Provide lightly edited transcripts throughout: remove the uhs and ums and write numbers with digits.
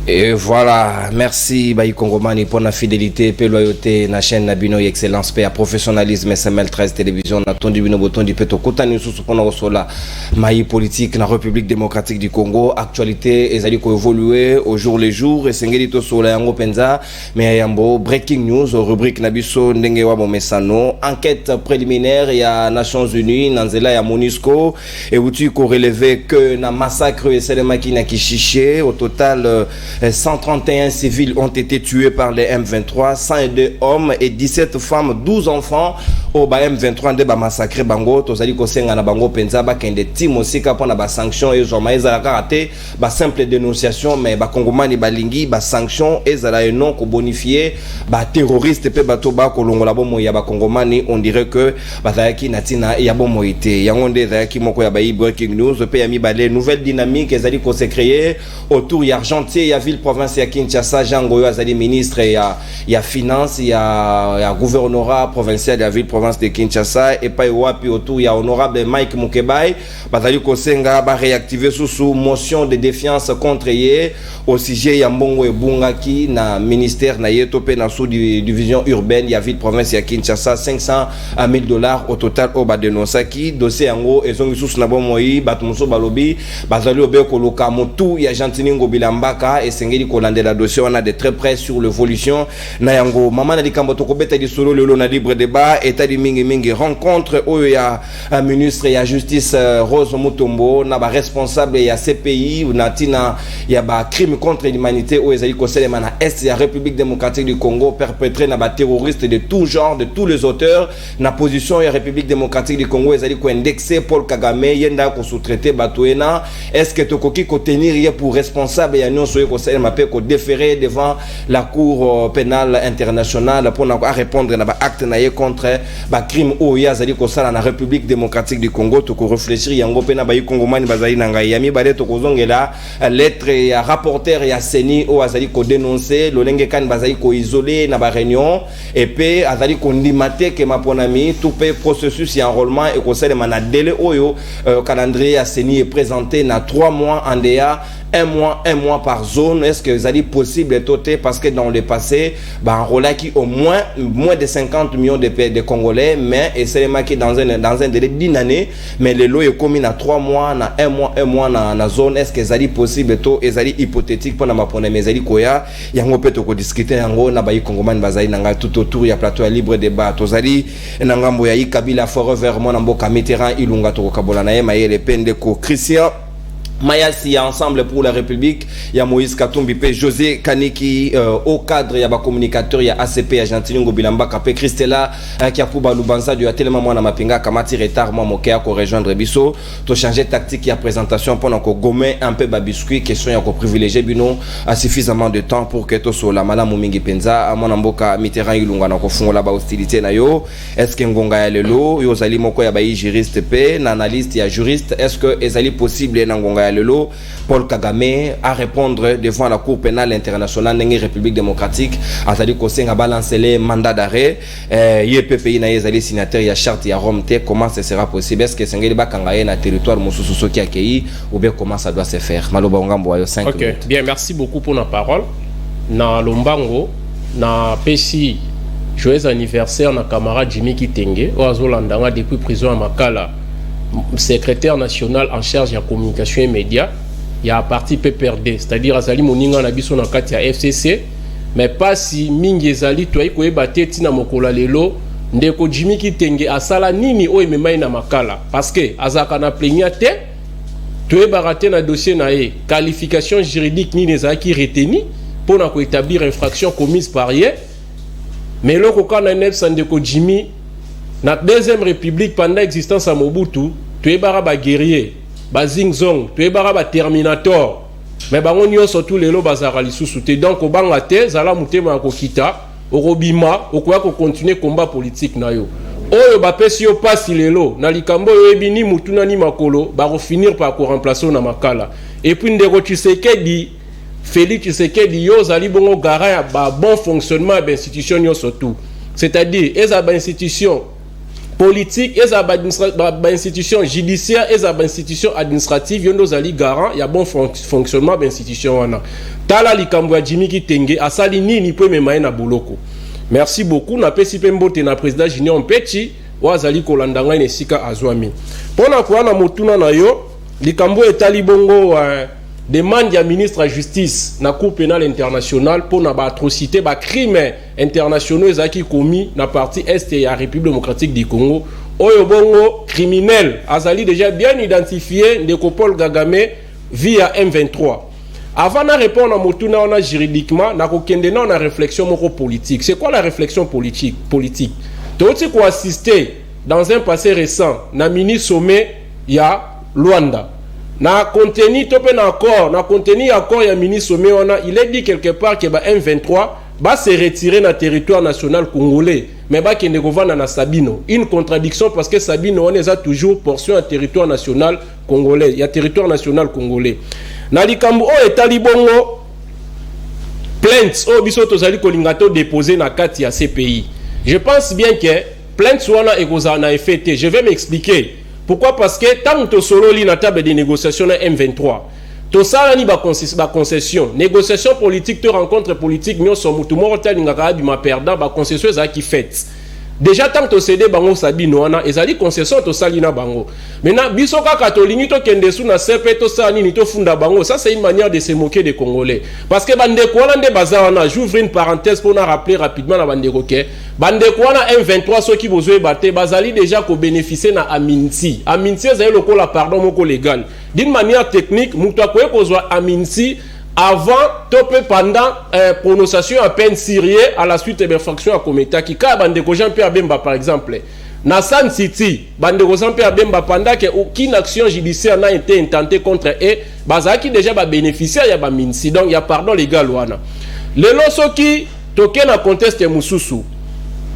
Et voilà, merci Bayi Kongomani pour la fidélité, pour la loyauté, la chaîne Nabino Excellence, pour professionnalisme, SML 13 télévision, na tondi bino boton di peto kota ni sous pour nous sur la maille politique na République démocratique du Congo, actualité ezali ko évoluer au jour le jour et sengeli to sur la yango penza, mais yambo breaking news rubrique nabiso ndenge wa bomesano, enquête préliminaire ya Nations Unies, nanzela ya MONUSCO et outil ko relevé que na massacre et Selemaki na Kishiché au total 131 civils ont été tués par les M23, 102 hommes et 17 femmes, 12 enfants au M23 de massacré bango tozali ko senga na bango penza ba kende timo sika pona ba sanction et joma ezala karaté ba simple dénonciation mais ba kongomani balingi ba sanction ezala non ko bonifier ba terroriste pe bato ba kolongola bomo ya ba kongomani on dirait que bazaki natina ya bomo ité yangonde zaki moko ya ba breaking news pe ya mi balé nouvelle dynamique ezali ko se créer autour ya Argentier ya ville province ya Kinshasa Jangoyo azali ministre ya finance ya gouvernorat provincial ya ville province de Kinshasa et pas wapi autour ya honorable Mike Mukebai bazali kosenga ba réactiver sous motion de défiance contre ye au sujet ya mbongo ebungaki na ministère na yeto pe na sous division urbaine ya ville province ya Kinshasa $500,000 au total au ba dénoncaki dossier yango ezongi sous na bomoi batumuso balobi bazali obe koloka motu ya Jantiningo Bilambaka et sengeli kolandela dossier on a de très près sur l'évolution na yango mama na likambo to kobeta di solo lelo na libre débat et mingi rencontre où il y a un ministre et la justice Rose Mutombo na ba responsable ya CPI ou natina il y a ba crime contre l'humanité où ezali ko selema na est ya République démocratique du Congo perpétré na ba terroristes de tout genre de tous les auteurs na position ya République démocratique du Congo ezali ko indexer Paul Kagame yenda ko sous-traiter batoena est-ce que tokoki ko tenir pour responsable ya non soye ko selema pe ko déférer devant la cour pénale internationale pour na répondre na ba acte na ye contre ba crime o ya zali ko sala na République démocratique du Congo to ko réfléchir yango pena ba Kongomani bazali na ngai yami bale to ko zongela lettre ya rapporteur ya Seni o azali ko dénoncer lolenge kan bazali ko isoler na ba réunion et pe azali ko ndimate ke maponami tout pe processus ya enrôlement et ko sala na délai oyo calendrier ya Seni est présenté na 3 mois en DA un mois par zone. Est-ce que ça dit possible toté parce que dans le passé bah enrôlé qui au moins de 50 millions de Congolais mais et c'est marqué dans un délai d'une année mais le lot est commis à 3 mois na un mois na zone. Est-ce que ça dit possible to et ça dit hypothétique pour na mapona mais ça dit koya yango peto ko discuter yango na ba Kongomani bazali nanga tout autour ya plateau ya libre débat to zali na ngambo ya Kabila forever mo na mboka Mitterrand ilunga to kabola na yema yele pende ko Christian Mayasi ensemble pour la République, il y a Moïse Katumbi, José Kaniki au cadre, il y a des communicateurs, il y a ACP, il y a Jantiningo Bilamba, Kapé Christella, qui a Pouba Lubanza, il y a tellement moi na mapinga, Kamati retard, moi mokéa ko rejoindre Bisso, to changer tactique, il y a présentation pendant qu'on gomme un peu babiscuit, question il y a qu'on privilégier bino a suffisamment de temps pour que to so la mala mumingi penza, à mon amboka Mitterrand ilunga na ko fungo la ba hostilité na yo, est-ce que ngonga ya lelo, yo zali moko ya ba juriste pe, na analyste ya juriste, est-ce que ezali possible na ngonga Lelo, Paul Kagame à répondre devant la Cour pénale internationale de la République démocratique a dit qu'on a balancé les mandats d'arrêt YPPI na yezali signataire ya charte ya Rome te comment ce sera possible est-ce que sengeli bakangaye na territoire mosusu qui accueilli ou bien comment ça doit se faire maloba ngambo ayo 5 minutes. OK bien merci beaucoup pour la parole na lombango na pesi joyeux anniversaire na camarade Jimmy Kitenge oazolandanga depuis prison à Makala secrétaire national en charge de la communication et médias, il y a un parti PPRD, c'est-à-dire Azali Moninga na biso na kati ya FCC, mais pas si mingi ezali toyi ko ebate tina mokola lelo ndeko Jimmy Kitenge asala nini o emema na makala parce que azaka na plaignate toye barate na dossier na e qualification juridique ni les acquis retenus pour na ko établir infraction commise par hier mais loko kana nefsa ndeko Jimmy na deuxième république pendant l'existence à Mobutu tu es baraba guerrier bazingzong tu es baraba terminator mais bango nyonso tous les lo bazara lisusu te donc obanga te zala mutema ko kita orobima okoya ko continuer combat politique na yo oyo bapesi yo pasi lelo na likambo yo ebini mutuna ni makolo ba finir par ko remplacer na makala et puis ndeko Tshisekedi Félix Tshisekedi yo zali bongo garant ya ba bon fonctionnement ba institution yo surtout c'est-à-dire eza ba institution politique et institution judiciaire et institution administrative yondo zali garant ya bon fonctionnement de institution wana tala likambo ya Jimmy Kitenge asali nini po memaye na boloko. Merci beaucoup na pesi pembote na président Junior Mpechi wa zali kolandanga ine sika azwami pona kuana motuna na yo likambo etali bongo demande ya ministre de justice na cour pénale internationale pour na ba atrocité ba crime internationaux ezaki commis na partie est ya République démocratique du Congo oyo bongo criminel azali déjà bien identifié ndeko Paul Kagame via M23. Avant de répondre à motuna on a juridiquement na kokende na réflexion moko politique. C'est quoi la réflexion politique? Toti ko assister dans un passé récent na mini sommet ya Luanda. Na contenu topé na contenu accord ya mini sommet on a il est dit quelque part que ba M23 va se retirer na territoire national congolais mais ba kende govana na Sabino. Une contradiction parce que Sabino on est toujours portion à territoire national congolais. Il y a territoire national congolais. Na likambo o etali bongo plainte o biso tozali kolingato déposer na kati ya CPI. Je pense bien que plainte wana ekoza na effet. Je vais m'expliquer. Pourquoi? Parce que tant que solo li na table de négociation na M23 to sala ni ba concession négociation politique to rencontre politique nyo so mutu moko talingaka bi ma perdant ba concession za ki fait. Déjà tant que cédé bango Sabino wana ezali concession to sali na bango. Maintenant biso kaka to lingi to kende su na CP to sali ni to funda bango. Ça c'est une manière de se moquer des Congolais. Parce que bandeko wana nde bazana, j'ouvre une parenthèse pour na rappeler rapidement na bandeko ke bandeko wana M23 ceux qui besoin baté bazali déjà ko bénéficier na Aminsi. Aminsi ezali lokola pardon moko légal. D'une manière technique, mutu akoye kozwa Aminsi avant, topé pendant prononciation à peine syriée à la suite de l'infraction à Kometa qui ka bandeko Jean-Pierre Bemba par exemple na San City bandeko Jean-Pierre Bemba pendant que aucune action judiciaire n'a été intentée contre eux bazaki déjà ba bénéficiaire ya ba minsi donc il y a pardon légal wana le loso qui toke na conteste mususu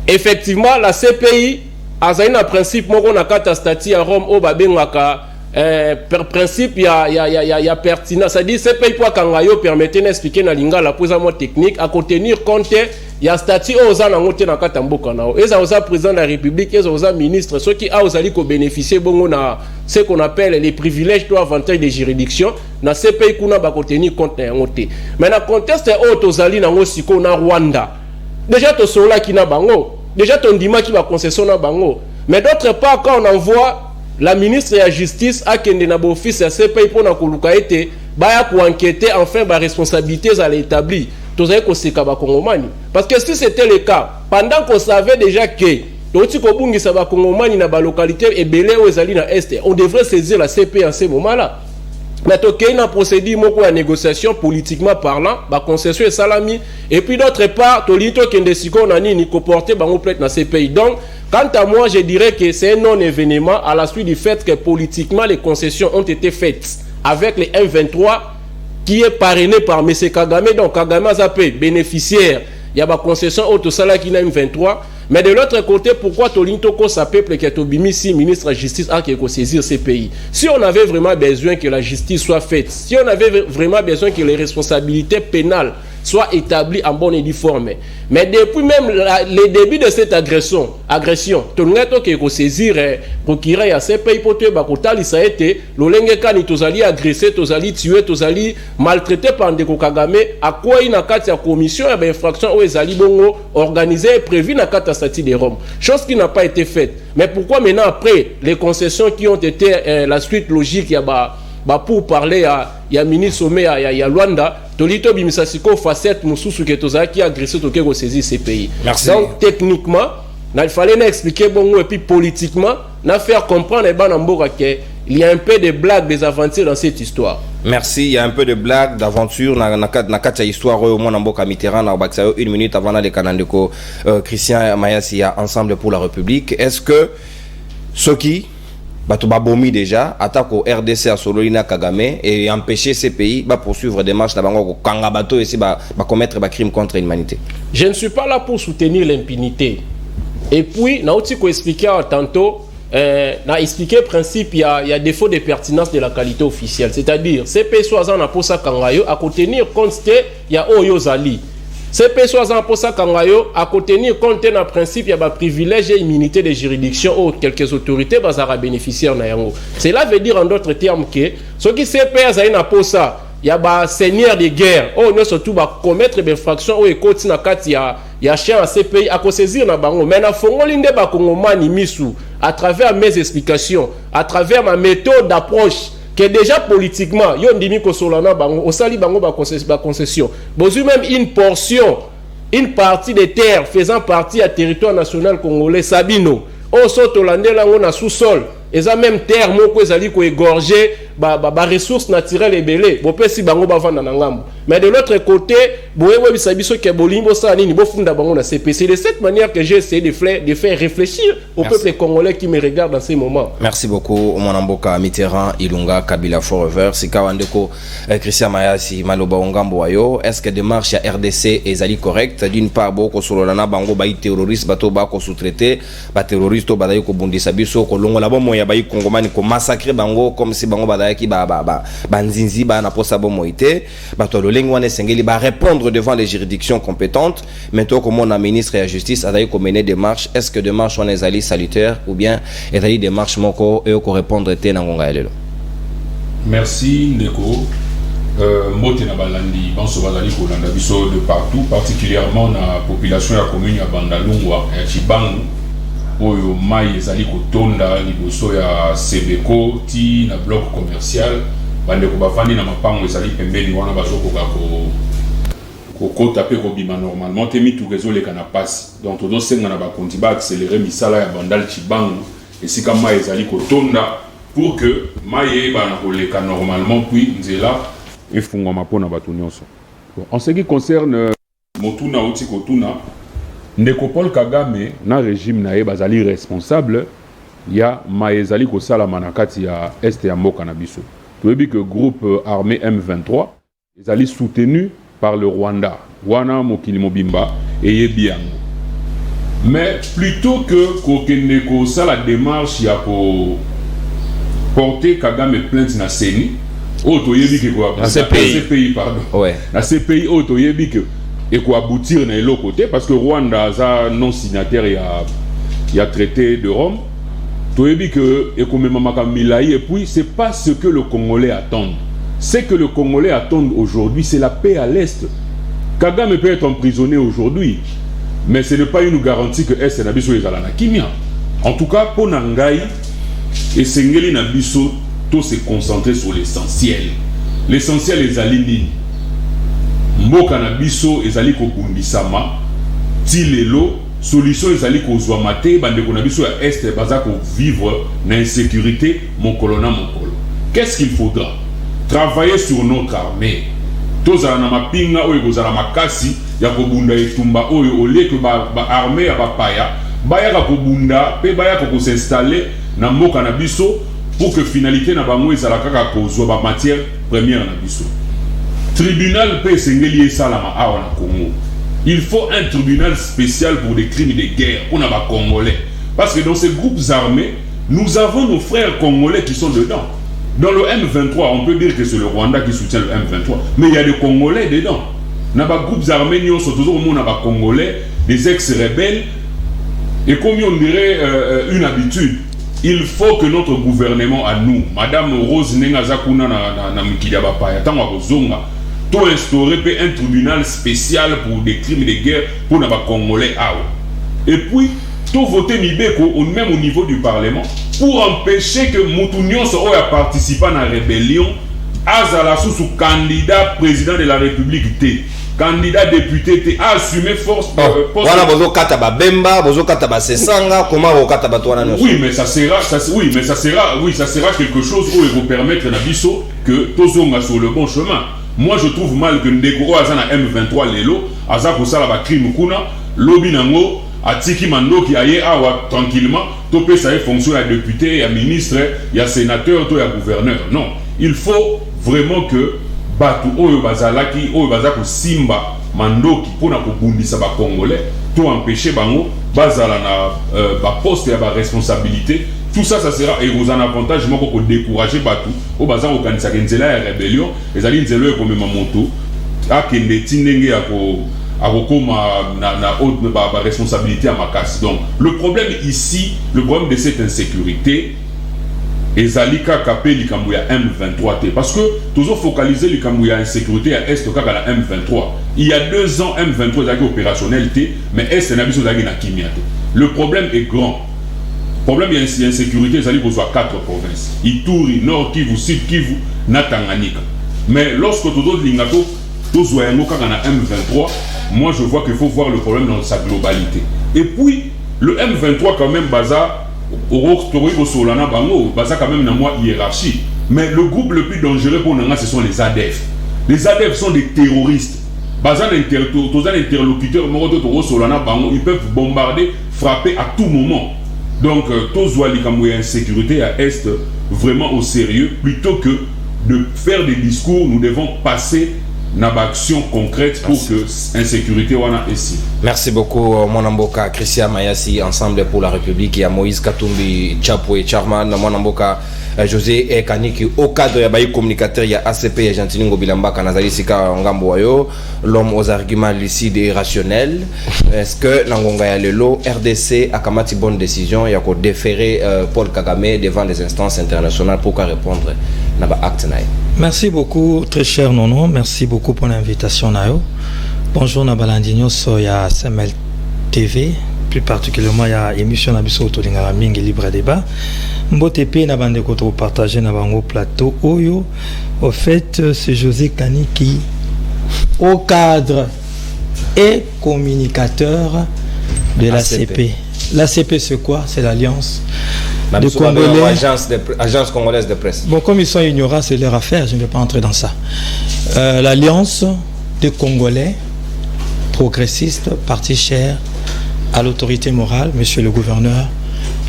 effectivement la CPI azali na principe moko na kata statut à Rome o ba bengaka principe ya pertinent, c'est-à-dire c'est pays pour kangayo permettre d'expliquer na lingala pour un technique à contenir compte ya statut aux en angoté na katamboka nao et ça aux président de la République et aux ministres ceux qui a osali ko bénéficier bongo na ce qu'on appelle les privilèges ou avantages de juridiction na ces pays kuna ba contenir compte na ngoté mais na contexte auto zali na ngosiko na Rwanda déjà to sola ki na bango déjà ton ndima ki ba concession na bango mais d'autre part quand on envoie la ministre de la Justice a kende na office ya CPI pour na koluka ete baya ko enquêter enfin ba responsabilités à l'établi tozali ko seka ba kongomani parce que si c'était le cas pendant qu'on savait déjà que toti ko bungisa ba kongomani na ba localité ebele o ezali na est on devrait saisir la CPI en ce moment là mais toke na procédure moko ya négociation politiquement parlant ba concession et salami et puis d'autre part tolito kende siko na nini ko porter bango plainte na CPI donc quant à moi, je dirais que c'est un non-événement à la suite du fait que politiquement les concessions ont été faites avec les M23 qui est parrainé par M. Kagame. Donc Kagame a zappé bénéficiaire. Il y a des concessions autosala qui n'a M23. Mais de l'autre côté, pourquoi Tolintoko sa peuple qui est au Bimisi, ministre de la Justice, a qu'il faut saisir ces pays? Si on avait vraiment besoin que la justice soit faite, si on avait vraiment besoin que les responsabilités pénales soient établies en bonne et due forme, mais depuis même le début de cette agression, Tolintoko qui faut saisir procureur à ces pays pour tuer Bakotali, ça a été l'olenge kani tozali agressé, tozali tué, tozali maltraité par Ndeko Kagame, à quoi il n'a qu'à la commission et infraction ou ezali bongo organisé et prévu na kata statut de Rome, chose qui n'a pas été faite. Mais pourquoi maintenant après les concessions qui ont été la suite logique il y a pour parler il y a mini sommet il y a Luanda tolito bimisasiko facette mususu ke tozaki qui a agressé toke ko saisir ces pays. Merci. Donc techniquement il fallait expliquer bongo et puis politiquement na faire comprendre et banamboka que il y a un peu de blagues, des aventures dans cette histoire. Merci, il y a un peu de blagues, d'aventures dans cette histoire. Au moins, Mboka Mitterrand, une minute avant les Kanandeko, Christian Mayassi, Ensemble pour la République. Est-ce que ceux qui Batobabomi déjà attaquent au RDC à Sololina Kagame et empêcher ces pays de poursuivre des marches au Kangabato et de commettre des crimes contre l'humanité? Je ne suis pas là pour soutenir l'impunité. Et puis, Naouti ko expliqué tantôt. N'a expliqué le principe, il y a défaut de pertinence de la qualité officielle. C'est-à-dire, ces pays soit pour ça kangayo à contenir compte il y a Oyozali. CPS pour ça à tenir compte d'un principe, il y a un privilège et immunité de juridiction ou quelques autorités à bénéficier. Cela veut dire en d'autres termes que ce qui CPS a une pour ça, il y a un seigneur de guerre, ou surtout commettre des infractions ou écoute il y a chien à CPI à saisir na bango. Mais na fongo linde ba kongomani misu à travers mes explications, à travers ma méthode d'approche. Que déjà politiquement, yon dimi ko solana bango, au sali bango ba concession. Bozu même une portion, une partie des terres faisant partie à territoire national congolais Sabino. Au soto lande là on a sous-sol. Et ça même terre moko ezali ko égorger ba ressources naturelles et belé. Bo pesi bango ba vanda na ngambo. Mais de l'autre côté, boyewe bisabiso ke bolimbo sa nini bo funda bango na CPC. De cette manière que j'ai essayé de faire réfléchir au peuple congolais qui me regarde dans ces moments. Merci beaucoup Mwanamboka Mitterrand Ilunga Kabila Forever Sikawandeko Christian Mayasi Maloba Ongambo Wayo. Est-ce que démarche à RDC ezali correcte? D'une part boko sololana bango ba terroriste bato ba ko sous-traité ba terroriste ba dayo ko bundisa biso ko longola bo moya ba Kongomani ko massacrer bango comme si bango ba ki ba nzinzi ba na posa bo moité bato lengwane sengeli ba répondre devant les juridictions compétentes. Maintenant comme on a ministre et la justice a dayo ko mener des marches. Est-ce que démarche on ezali salutaire ou bien ezali des marches moko et ko répondre té na ngonga elelo? Merci Ndeko. Mote na balandi banso bazali ko landa biso de partout, particulièrement na population ya commune ya Bandalungwa ya Chibangu oyo mai ezali kotonda liboso ya Sebeko ti na bloc commercial bande ko bafandi na mapango ezali pembeni wana bazokoka ko kota pe ko bima normalement te mitu réseau kana passe donc to senga na ba konti ba accélérer misala ya Bandal Chibangu et si comme mai ezali kotonda pour que mai ba na koleka normalement puis nzela efungwa pona batu nyonso. En ce qui concerne Motuna uti kotuna Ndeko Paul Kagame na régime na ye bazali responsable ya maezali ko sala manakati ya este ya mboka na biso. Toyebi que groupe armé M23 ezali soutenu par le Rwanda. Wana mokili mobimba eyebi yango. Mais plutôt que kokende ko sala démarche ya ko porter Kagame plainte na CENI, otoyebi ke ko na CPI pardon. Ouais. Na CPI otoyebi ke et quoi aboutir dans l'autre côté parce que Rwanda a non signataire il y a traité de Rome tout est dit que et comme et puis c'est pas ce que le Congolais attend. Ce que le Congolais attend aujourd'hui, c'est la paix à l'est. Kagame peut être emprisonné aujourd'hui, mais ce n'est pas une garantie que est nabiso ezala na kimia. En tout cas pour Nangai et Sengeli nabiso tout se concentrer sur l'essentiel. L'essentiel est alinini. Mboka na biso ezali ko bundisama ti lelo solution ezali ko zwamate bande ko na biso ya est baza ko vivre na insécurité mokolo na mokolo. Qu'est-ce qu'il faudra? Travailler sur notre armée. Tozala na mapinga oyo kozala makasi ya ko bunda etumba oyo ole que ba armée ya bapaya baya ko bunda pe baya ko s'installer na mboka na biso pour que finalité na bango ezala kaka ko zwa ba matière première na biso. Tribunal peut s'engager salama awa na Congo. Il faut un tribunal spécial pour des crimes de guerre pour les Congolais. Parce que dans ces groupes armés, nous avons nos frères congolais qui sont dedans. Dans le M23, on peut dire que c'est le Rwanda qui soutient le M23. Mais il y a des Congolais dedans. Dans les groupes armés, nous sommes toujours des Congolais, des ex-rebelles. Et comme on dirait une habitude, il faut que notre gouvernement à nous, Madame Rose Nengazakuna na Mkiliaba Paya, tout instaurer un tribunal spécial pour des crimes de guerre pour les Congolais. Et puis, tout voter Mibeko, même au niveau du Parlement, pour empêcher que Moutounion soit participant à la rébellion, Azala sous candidat président de la République T. Candidat député T a assumé force. Voilà, bozo kataba Bemba, bozo kataba Sesanga, comment vous kataba toi na oui, mais ça sera quelque chose où il va permettre à Bisso que Tozonga sur le bon chemin. Moi je trouve mal que Ndekoro Azana M23 Lelo, Aza Kosala ba crime kuna, lobby nango, Atiki Mando qui aille awa tranquillement, topé sa fonction à député, à ministre, à sénateur, à gouverneur. Non, il faut vraiment que Batu Oyo Bazalaki, Oyo Bazako Simba, Mandoki, pour na kobundisa ba Congolais, tout empêcher bango, Bazala na ba poste et ba responsabilité. Tout ça, ça sera et vous en avantage pour décourager Batu. Au bazar au Kanisa Kenzela et rébellion, les alliés Nzelo et comme Mamoto, à Kende Tinenge na haute responsabilité à ma casse. Donc le problème ici, le problème de cette insécurité ezalika kapé likambuya M23 parce que toujours focaliser likambuya insécurité à est kaka la M23. Il y a 2 ans M23 est opérationnel mais est na biso zaki na kimia. Le problème est grand. Le problème est l'insécurité, ezali kozwa 4 provinces. Ituri, Nord Kivu, Sud Kivu, na Tanganyika. Mais lorsque tout lingato tozwa yango kaka na M23, moi je vois qu'il faut voir le problème dans sa globalité. Et puis le M23 quand même baza quand même dans moi hiérarchie. Mais le groupe le plus dangereux pour nous, ce sont les ADF. Les ADF sont des terroristes. Tous les interlocuteurs, ils peuvent bombarder, frapper à tout moment. Donc, tous les insécurité à Est vraiment au sérieux. Plutôt que de faire des discours, nous devons passer une action concrète pour que l'insécurité soit ici. Merci beaucoup, Monamboka, Christian Mayasi, Ensemble pour la République, et à Moïse Katumbi, Chapoué, Charman, Monamboka, José et Kaniki, au cadre de communicateur, il y a ACP, il y a Gentilin Bilamba, Kanazali Sika, Ngamboyo, l'homme aux arguments lucides et rationnels. Est-ce que Nangonga Yalelo, RDC, a kamati bonne décision, il y a qu'au déférer Paul Kagame devant les instances internationales pour qu'à répondre Naba Acte Naï. Merci beaucoup, très cher Nono. Merci beaucoup pour l'invitation, Nayo. Bonjour, Nabalandino, Soya SML TV. Plus particulièrement, il y a émission Nabiso Tolingara Mingi Libre Débat. Mbotepe, Nabande Koto partagé Nabango Plateau. Oyo, au fait, c'est José Kaniki, au cadre et communicateur de l'ACP. L'ACP, c'est quoi? C'est l'Alliance de Congolais. Agence congolaise de presse. Bon, comme ils sont ignorants, c'est leur affaire, je ne vais pas entrer dans ça. L'Alliance des Congolais progressistes, parti cher à l'autorité morale, monsieur le gouverneur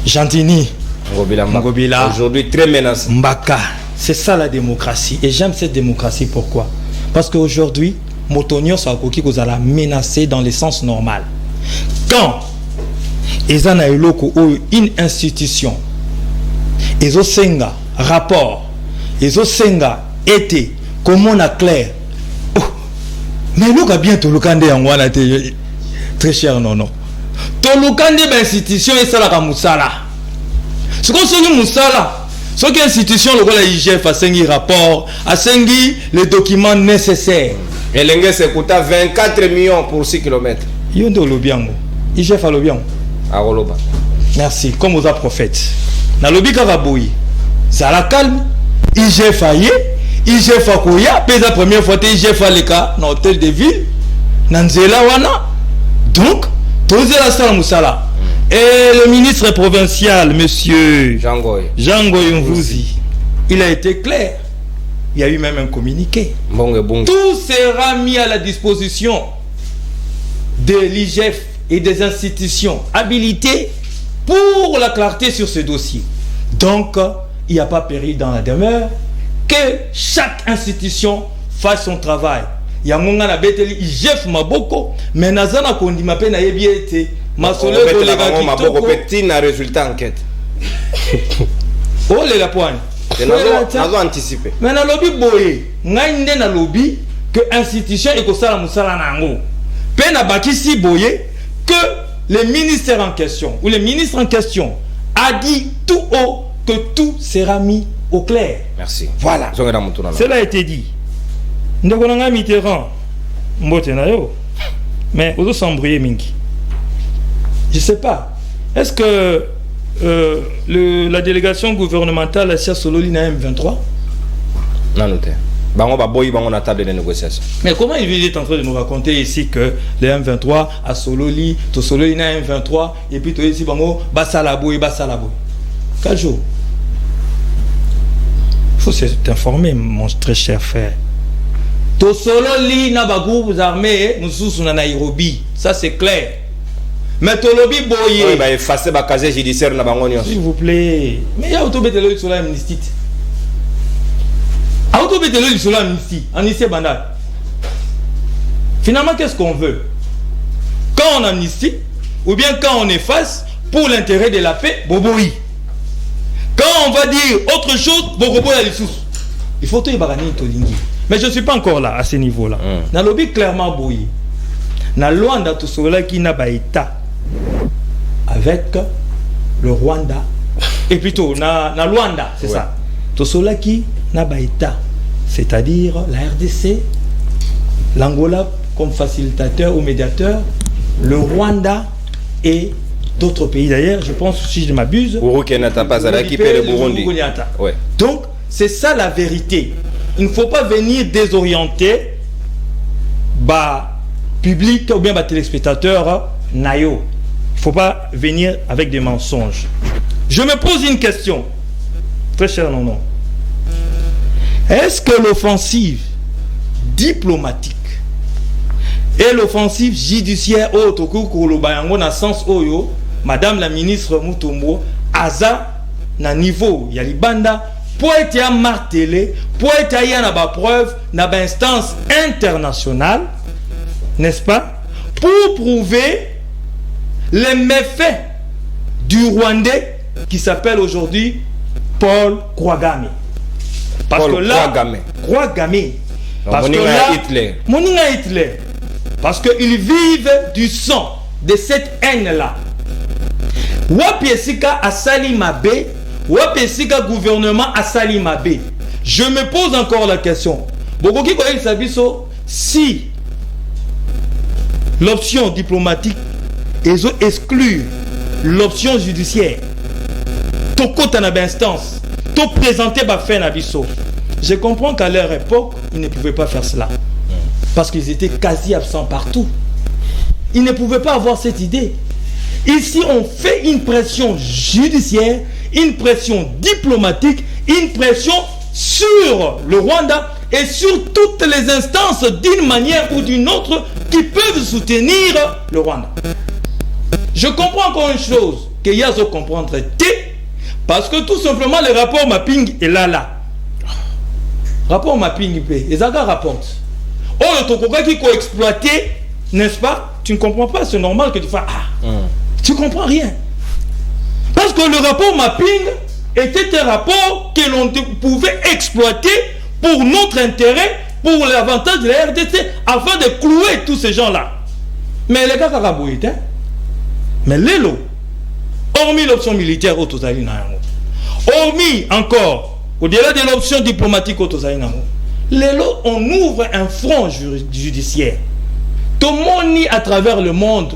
Gentini Ngobila. Aujourd'hui très menacé. Mbaka. C'est ça la démocratie. Et j'aime cette démocratie. Pourquoi? Parce qu'aujourd'hui, Motonio Sakoki vous allez menacer dans le sens normal. Quand ils ont une institution, ils ont un rapport, ils ont un été, comment on a clair. Oh, mais nous avons bien tout le monde en très cher, non. Tout le monde de l'institution est là comme Moussala. Ce qu'on se Moussala, ce que l'institution, le IGF a un rapport, a les documents nécessaires. Et l'Engue se coûte 24 millions pour 6 km. Yondo Lobiango. IGF a Lobiango. Merci, comme aux prophètes. Na lobi kavaboui. C'est à la calme. IGF a yé, IGF a kouya, puis la première fois IGF a leka dans l'hôtel de ville, Nanzela wana. Donc, tous la salle Moussala. Et le ministre provincial, monsieur Jean Goy Mvouzi, il a été clair. Il y a eu même un communiqué. Tout sera mis à la disposition de l'IGF et des institutions habilitées pour la clarté sur ce dossier. Donc, il n'y a pas péril dans la demeure que chaque institution fasse son travail. Il y a mon gars beteli IGF maboko, mais nazana kondi mape na yebiete masole kolega kitoko petit na résultat enquête. Oh les poigne. Nazo anticiper. Mais na lobby boye, ngai na lobby que institution ekosala musala nango. Pe na bakisi boye que le ministère en question ou le ministre en question a dit tout haut que tout sera mis au clair. Merci. Voilà. Cela a été dit. Nous avons Mitterrand, mais on doit s'embrouiller mingi. Je ne sais pas. Est-ce que la délégation gouvernementale a Sololi na M23? Non, non. On a table de négociation. Mais comment il est en train de nous raconter ici que le M23 a Sololi, to Sololi na M23 et puis to ici bango basalabo et basalabo. Quel jour? Il faut s'informer, mon très cher frère. To Sololi na ba groupes armés nous na Nairobi, ça c'est clair. Mais to lobi boye. Oui, bah effacer ba casier judiciaire na bango nyonso. S'il vous plaît. Mais ya auto betelo sur la amnistie. Auto betelo sur la amnistie bandal. Finalement, qu'est-ce qu'on veut? Quand on amnistie ou bien quand on efface pour l'intérêt de la paix, boboï. Quand on va dire autre chose, bobobo ya lisous. Il faut tout y barani tolingi. Mais je ne suis pas encore là, à ce niveau-là. Dans le lobby clairement bouilli. Na Luanda tout cela qui n'a pas état avec le Rwanda et plutôt na Luanda, c'est ça. Tout cela qui n'a pas état, c'est-à-dire la RDC, l'Angola comme facilitateur ou médiateur, le Rwanda et d'autres pays d'ailleurs, je pense, si je ne m'abuse, le Burundi. Ouais. Donc, c'est ça la vérité. Il ne faut pas venir désorienter public ou bien téléspectateurs nayo. Il ne faut pas venir avec des mensonges. Je me pose une question. Très cher non. Est-ce que l'offensive diplomatique et l'offensive judiciaire dans sens oyo madame la ministre Mutombo aza na niveau ya libanda pour être martelé, pour être y na ba preuve na ba instance internationale, n'est-ce pas, pour prouver les méfaits du Rwandais qui s'appelle aujourd'hui Paul Kouagame. Parce que là, Kouagame. Parce que là, Hitler. Parce qu'ils vivent du sang de cette haine-là. Wapiesika a Salimabe, Wapiesika gouvernement a Salimabe. Je me pose encore la question. Si l'option diplomatique exclut l'option judiciaire, Toko Tanabe instance, tout présenté par Fenabiso. Je comprends qu'à leur époque, ils ne pouvaient pas faire cela. Parce qu'ils étaient quasi absents partout. Ils ne pouvaient pas avoir cette idée. Ici, on fait une pression judiciaire, une pression diplomatique, une pression sur le Rwanda et sur toutes les instances d'une manière ou d'une autre qui peuvent soutenir le Rwanda. Je comprends encore une chose que Yazo comprendre parce que tout simplement le rapport mapping est là. Rapport mapping, les agas rapportent. Oh, le tokoka qui est exploité, n'est-ce pas? Tu ne comprends pas, c'est normal que tu fasses tu comprends rien. Parce que le rapport mapping était un rapport que l'on pouvait exploiter pour notre intérêt, pour l'avantage de la RDC, afin de clouer tous ces gens-là. Mais les gars, hein? Mais l'élo, hormis l'option militaire, hormis encore, au-delà de l'option diplomatique, l'élo, on ouvre un front judiciaire. Tout le monde à travers le monde,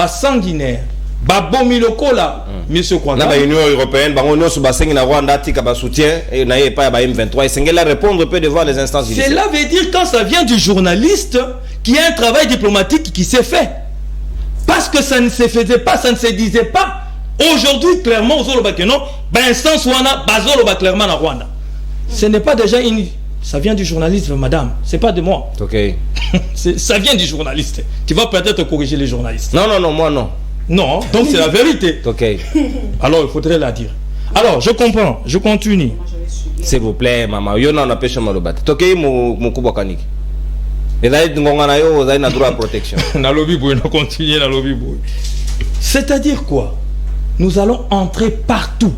sanguinaire. Monsieur Kouagame. La Union européenne, Rwanda, soutien et pas M23. C'est répondre peut devoir les instances judiciaires. Cela veut dire quand ça vient du journaliste qui a un travail diplomatique qui s'est fait. Parce que ça ne se faisait pas, ça ne se disait pas. Aujourd'hui, clairement, instance clairement à Rwanda. Ce n'est pas déjà une. Ça vient du journaliste, madame. C'est pas de moi. Ok. Ça vient du journaliste. Tu vas peut-être corriger les journalistes. Non, moi non. Non, donc c'est la vérité. Ok. Alors il faudrait la dire. Alors je comprends, je continue. S'il vous plaît, maman. Yo na pêche malobat. Tokei mon kubo kaniki. Et là il ngongana yo vous avez na droit à protection. Na lobby boy, na continuer na lobby boy. C'est-à-dire quoi? Nous allons entrer partout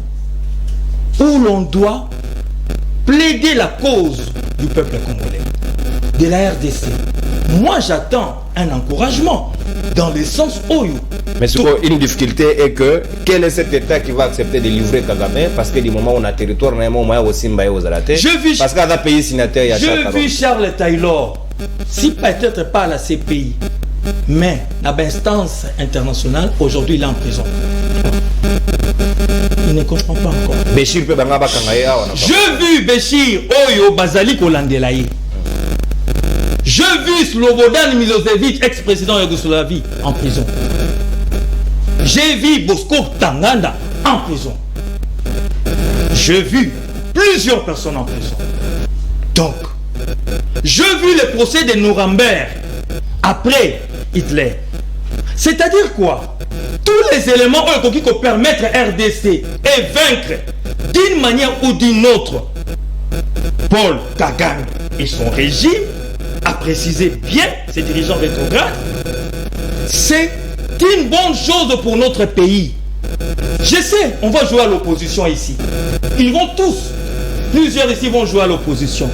où l'on doit plaider la cause du peuple congolais, de la RDC. Moi j'attends un encouragement dans le sens Oyo. Mais une difficulté est que quel est cet État qui va accepter de livrer Kagame parce que du moment où on a territoire, on a moyen aussi aux Alatés. Parce qu'il y a un pays signataire, il y a je vis Charles Taylor. Si peut-être pas la CPI, mais l'instance internationale, aujourd'hui il est en prison. Il ne comprend pas encore. Béchir peut banga bakangaya. Je vis Béchir Oyo Bazali Kolandelaye. Je vis Slobodan Milosevic, ex-président Yougoslavie, en prison. J'ai vu Bosco Tanganda en prison. J'ai vu plusieurs personnes en prison. Donc, j'ai vu le procès de Nuremberg après Hitler. C'est-à-dire quoi? Tous les éléments qui permettent à RDC et vaincre d'une manière ou d'une autre Paul Kagame et son régime, à préciser bien ces dirigeants rétrogrades, c'est une bonne chose pour notre pays. Je sais, on va jouer à l'opposition ici. Ils vont tous, plusieurs ici vont jouer à l'opposition.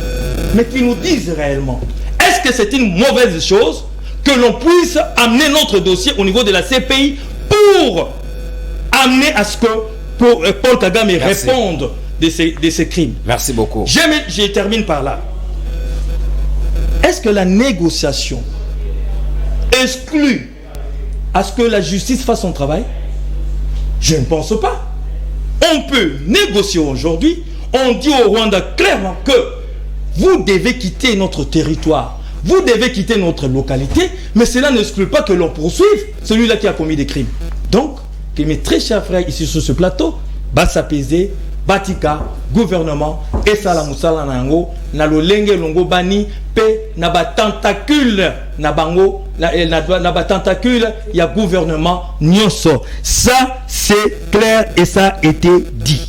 Mais qu'ils nous disent réellement, est-ce que c'est une mauvaise chose que l'on puisse amener notre dossier au niveau de la CPI pour amener à ce que Paul Kagame réponde de ces crimes. Merci beaucoup. Je termine par là. Est-ce que la négociation exclut à ce que la justice fasse son travail? Je ne pense pas. On peut négocier aujourd'hui. On dit au Rwanda clairement que vous devez quitter notre territoire. Vous devez quitter notre localité. Mais cela n'exclut pas que l'on poursuive celui-là qui a commis des crimes. Donc, mes très chers frères ici sur ce plateau, Bassapézé, Batika, gouvernement, et Salamoussala Nango, Nalolenge Longo Bani, Pe, Naba tentacule, Nabango, Naba tentacule, il y a gouvernement, Nyonso. Ça, c'est clair et ça a été dit.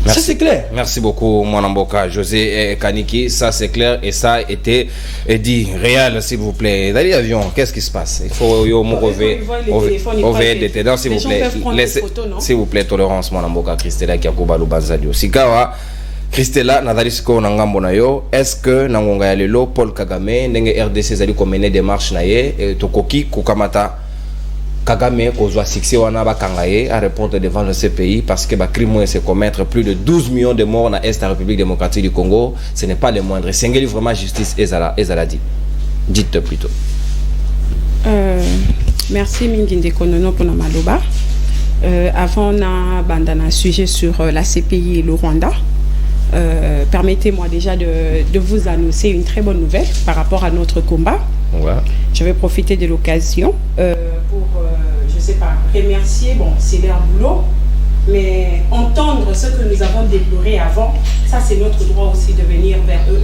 Merci. Ça c'est clair. Merci beaucoup, Mwanamboka, José Kaniki. Ça c'est clair et ça a été dit. Réal, s'il vous plaît. Dans l'avion, qu'est-ce qui se passe? Il faut ouvrir des ténors, s'il vous plaît. S'il vous plaît, tolérance, Mwanamboka, Christella Kiakuba Lubanzadio. Sikawa, Christella, Nadalisco Nangambo Nayo, est-ce que Nangonga Yalelo, Paul Kagame, Nenge RDC Zali Komene démarche Naye, Tokoki, Kukamata, Kagame kozwa succès wana bakangaye à répondre devant le CPI parce que crime se commettre plus de 12 millions de morts dans l'Est de la République démocratique du Congo, ce n'est pas le moindre. Sengeli vraiment justice ezala dit. Dites plutôt. Merci Minginde Konono pour Maloba. Avant na bandana sujet sur la CPI et le Rwanda. Permettez-moi déjà de vous annoncer une très bonne nouvelle par rapport à notre combat. Ouais. Je vais profiter de l'occasion pour, je sais pas, remercier, bon, c'est leur boulot, mais entendre ce que nous avons déploré avant, ça c'est notre droit aussi de venir vers eux,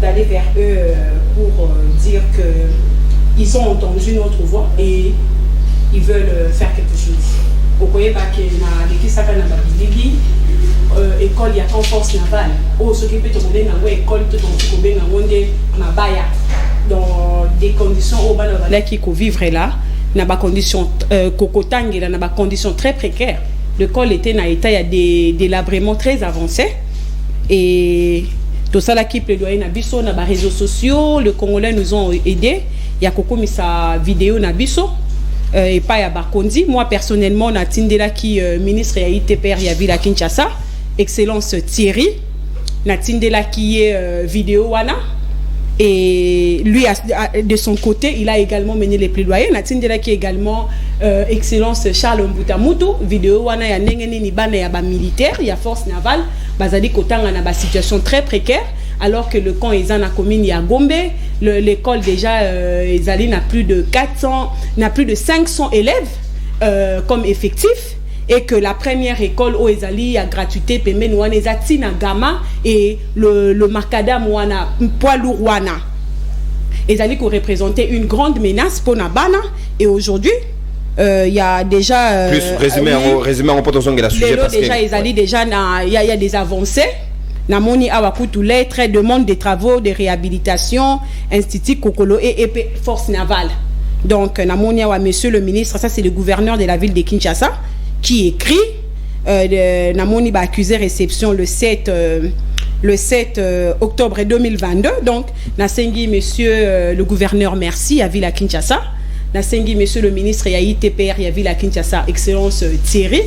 d'aller vers eux pour dire qu'ils ont entendu notre voix et ils veulent faire quelque chose. Au Koyeba, école, il y a en force navale. Oh, ce qui peut te donner dans l'école, tout le monde dans des conditions où qui vivre là, dans des conditions cocotangue, dans des conditions très précaires. L'école était dans l'état, il y a des délabrements très avancés. Et tout ça là qui plaidoyer dans biso, dans les réseaux sociaux, les Congolais nous ont aidés. Il y a beaucoup mis sa vidéo dans biso. Et pas à Bakondi. Moi personnellement, on a Tindela qui ministre et ITPR, il y a vu la Kinshasa. Excellence Thierry, Natindela qui est vidéo wana, et lui de son côté il a également mené les plaidoyers. Natindela qui est également Excellence Charles Mbutamutu, vidéo wana ya nengeni ni bana ya ba militaire, ya force navale, bazali kotanga na ba situation très précaire alors que le camp Ezan a commune ya Gombe, l'école déjà Ezali n'a plus de 500 élèves comme effectif. Et que la première école au Ezali a gratuité paiement wana ezati na Gama et le macadam wana poids lourd wana Ezali qui représentait une grande menace pour Nabana. Et aujourd'hui il y a déjà plus résumé en potentiel de la sujet parce déjà Ezali déjà il y a des avancées. Namoni awakutu lettre demande des travaux de réhabilitation Institut Kokolo et force navale. Donc namoni awa monsieur le ministre, ça c'est le gouverneur de la ville de Kinshasa qui écrit Namoni ba accusé réception le 7 octobre 2022. Donc nasengi monsieur le gouverneur merci à Villa Kinshasa, nasengi monsieur le ministre ya ITPR ya Villa Kinshasa excellence Thierry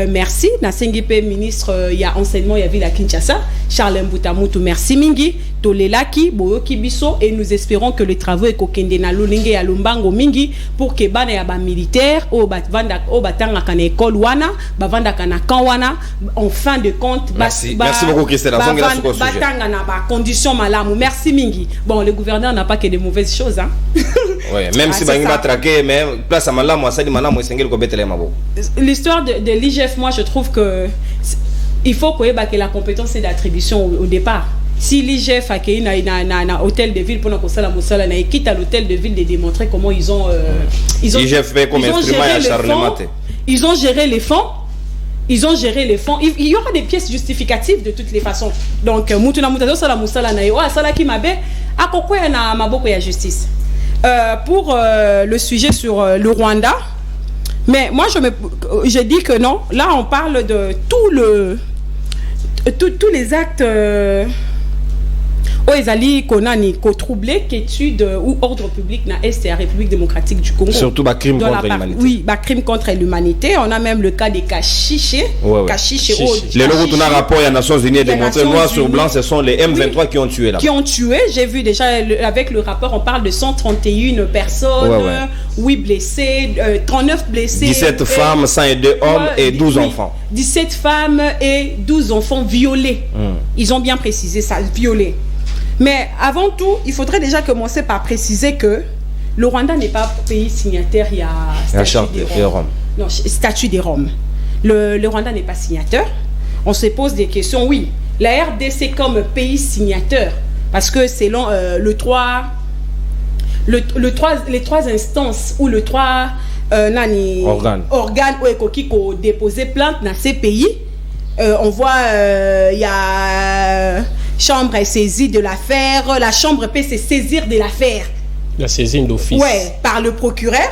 merci, nasengi pe ministre ya enseignement ya Villa Kinshasa Charles Mbutamutu merci mingi tolelaki boyoki biso, et nous espérons que les travaux ekokende na lolinge ya lombango mingi pour que bana ya ba militaire o batanga kana école wana bavanda kana kan wana en fin de compte. Merci beaucoup Christelle. Batanga na ba condition malamu. Merci mingi. Bon, le gouverneur n'a pas que de mauvaises choses hein. Ouais, même si bangi va traquer, mais place à malamu asali malamu esengeli ko betele mabo. L'histoire de l'IGF, moi je trouve que il faut que la compétence et d'attribution au départ. Si l'IGF a créé un hôtel de ville pour nous quitte à l'hôtel de ville de démontrer comment ils ont géré les fonds. Ils ont géré les fonds. Il y aura des pièces justificatives de toutes les façons. Donc justice. Pour le sujet sur le Rwanda, mais moi je dis que non. Là on parle de tous les actes. ezali konani ko troubler qu'étude ou ordre public na est la République démocratique du Congo. Surtout bah crime contre l'humanité. Oui, bah crime contre l'humanité. On a même le cas des Kachiché. Kachiché. Les logos on a rapport à Nations Unies démontré noir sur blanc, ce sont les M23 qui ont tué là. Qui ont tué, j'ai vu déjà avec le rapport, on parle de 131 personnes, 8 blessés, 39 blessés. 17 femmes, 102 hommes et 12 enfants. 17 femmes et 12 enfants violés. Ils ont bien précisé ça, violés. Mais avant tout, il faudrait déjà commencer par préciser que le Rwanda n'est pas pays signataire, il y a statut des Roms. Non, statut des Roms. Le Rwanda n'est pas signataire. On se pose des questions, oui. La RDC comme pays signateur, parce que selon les trois instances ou les trois organes qui ont déposé plainte dans ces pays, on voit il y a chambre est saisie de l'affaire, la chambre peut se saisir de l'affaire. La saisine d'office. Ouais, par le procureur,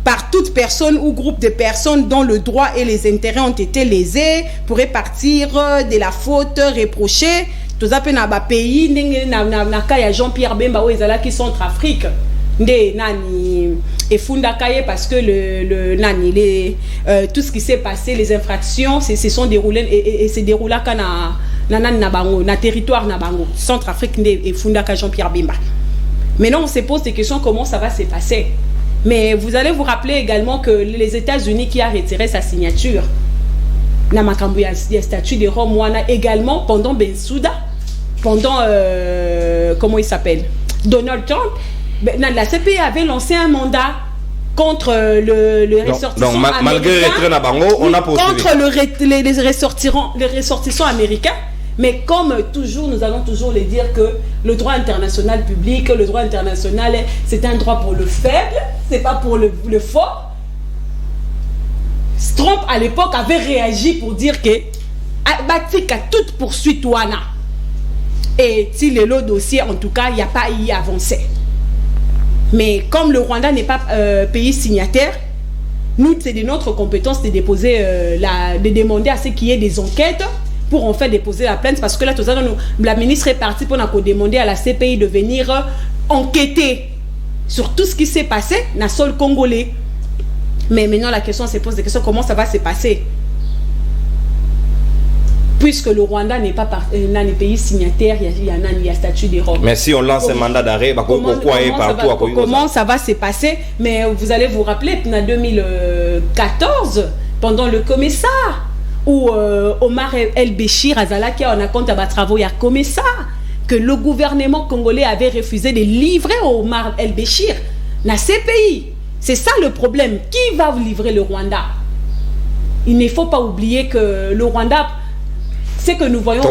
par toute personne ou groupe de personnes dont le droit et les intérêts ont été lésés, pourrait partir de la faute reprochée. Tout ça peut na ba pays na kaya Jean-Pierre Bemba ou ezala qui sont Centrafrique. Ndé nani et funda kaye parce que le nani tout ce qui s'est passé, les infractions se sont déroulées et se déroulent na territoire na bango Centrafrique et funda ka Jean-Pierre Bemba. Maintenant on se pose des questions, comment ça va se passer. Mais vous allez vous rappeler également que les États-Unis qui a retiré sa signature na makambo ya statut de Rome wana également pendant Bensouda, pendant comment il s'appelle, Donald Trump, la CPI avait lancé un mandat contre le ressortissant donc malgré le retrait na bango, on a poursuivi contre les ressortissants américains. Mais comme toujours, nous allons toujours les dire que le droit international public, le droit international, c'est un droit pour le faible, c'est pas pour le fort. Trump, à l'époque, avait réagi pour dire que Batika toute poursuite ouana. Et si le dossier, en tout cas, il n'y a pas y avancé. Mais comme le Rwanda n'est pas pays signataire, nous, c'est de notre compétence de déposer, de demander à ce qu'il y ait des enquêtes pour en fait déposer la plainte, parce que là, tout ça, la ministre est partie pour demander à la CPI de venir enquêter sur tout ce qui s'est passé dans le sol congolais. Mais maintenant, la question se pose, comment ça va se passer? Puisque le Rwanda n'est pas un pays signataire, il y a statut des Roms. Mais si on lance un mandat d'arrêt, comment ça va se passer? Mais vous allez vous rappeler, en 2014, pendant le commissaire, où Omar El-Béchir Azalaki on a compte à travaux, il y a comme ça que le gouvernement congolais avait refusé de livrer Omar El-Béchir dans ces pays. C'est ça le problème. Qui va livrer le Rwanda? Il ne faut pas oublier que le Rwanda, c'est que nous voyons.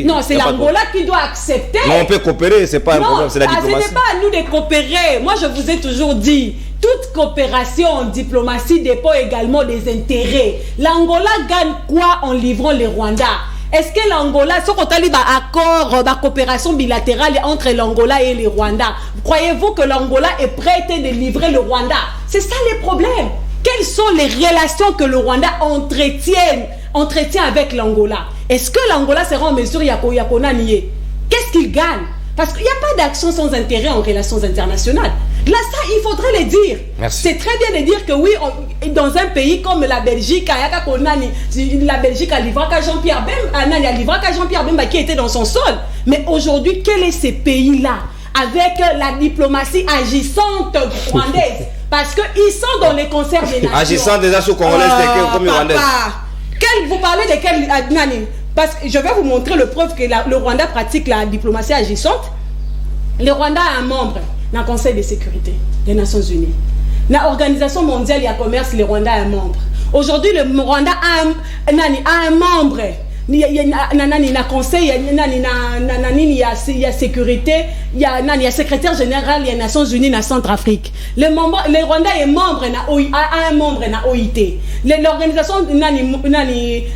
Non, c'est l'Angola qui doit accepter. Non, on peut coopérer, c'est pas un problème, c'est la diplomatie. Ce n'est pas à nous de coopérer. Moi, je vous ai toujours dit, toute coopération en diplomatie dépend également des intérêts. L'Angola gagne quoi en livrant le Rwanda? Est-ce que l'Angola, si on a un accord, une coopération bilatérale entre l'Angola et le Rwanda, croyez-vous que l'Angola est prête de livrer le Rwanda? C'est ça le problème. Quelles sont les relations que le Rwanda entretient avec l'Angola? Est-ce que l'Angola sera en mesure de nier? Qu'est-ce qu'il gagne? Parce qu'il n'y a pas d'action sans intérêt en relations internationales. Là, ça, il faudrait le dire. C'est très bien de dire que oui, dans un pays comme la Belgique, la Belgique a livré à Jean-Pierre Bemba qui était dans son sol. Mais aujourd'hui, quel est ce pays-là avec la diplomatie agissante rwandaise? Parce qu'ils sont dans les concerts des nations. Agissant déjà sous congolaise, comme rwandaise. Vous parlez de quel nani? Parce que je vais vous montrer le preuve que le Rwanda pratique la diplomatie agissante. Le Rwanda a un membre dans le Conseil de sécurité des Nations Unies. Dans l'Organisation mondiale du commerce, le Rwanda a un membre. Aujourd'hui, le Rwanda a un membre. Il y a conseil, il y a sécurité, il y a secrétaire général des Nations Unies dans Centrafrique. Le Rwanda est membre, a un membre dans l'OIT. L'organisation,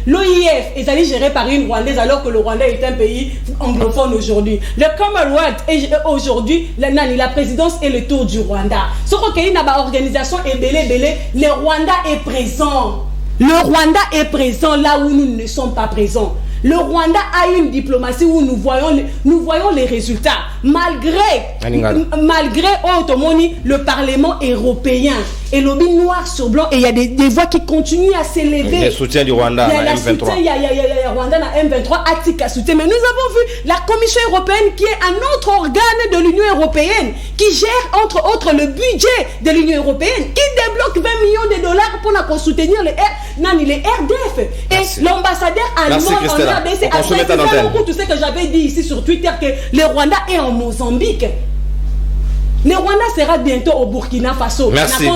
l'OIF est gérée par une Rwandaise alors que le Rwanda est un pays anglophone aujourd'hui. Le Commonwealth est aujourd'hui, la présidence est le tour du Rwanda. Ce qu'il y a une organisation est belé, le Rwanda est présent. Le Rwanda est présent là où nous ne sommes pas présents. Le Rwanda a une diplomatie où nous voyons les résultats. Malgré Otomoni, le Parlement européen et lobby noir sur blanc, et il y a des voix qui continuent à s'élever. Le soutien du Rwanda à M23. Il y a Rwanda à M23, Atika soutien. Mais nous avons vu la Commission européenne qui est un autre organe de l'Union européenne, qui gère entre autres le budget de l'Union européenne, qui débloque 20 millions de dollars pour soutenir les RDF. Et l'ambassadeur allemand en RDC a précisé beaucoup tout ce que j'avais dit ici sur Twitter, que le Rwanda est en Mozambique. Le Rwanda sera bientôt au Burkina Faso. Merci.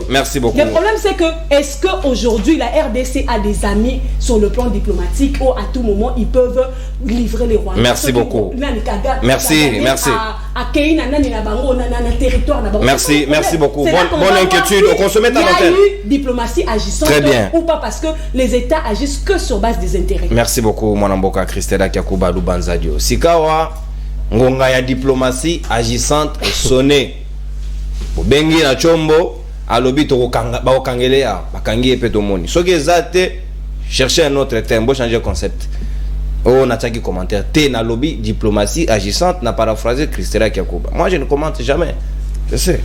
Merci beaucoup. Le problème c'est que, est-ce qu'aujourd'hui la RDC a des amis sur le plan diplomatique où à tout moment ils peuvent livrer les Rwandais? Merci beaucoup. Merci. Merci beaucoup. Bonne inquiétude. On se met à l'antenne. Il y a eu diplomatie agissante. Très bien. Ou pas, parce que les États agissent que sur base des intérêts. Merci beaucoup, Mwanamboka Christella Kiakuba Lubanzadio. Sikawa. Ngonga ya diplomatie agissante et sonné. Bengi na chombo alobi to ba okangelea bakangi epetomoni. Soki ezate chercher un autre terme, bo changer concept. Oh na taki commentaire té na lobby diplomatie agissante na paraphrasé Christella Kiakuba. Moi je ne commente jamais. Je sais.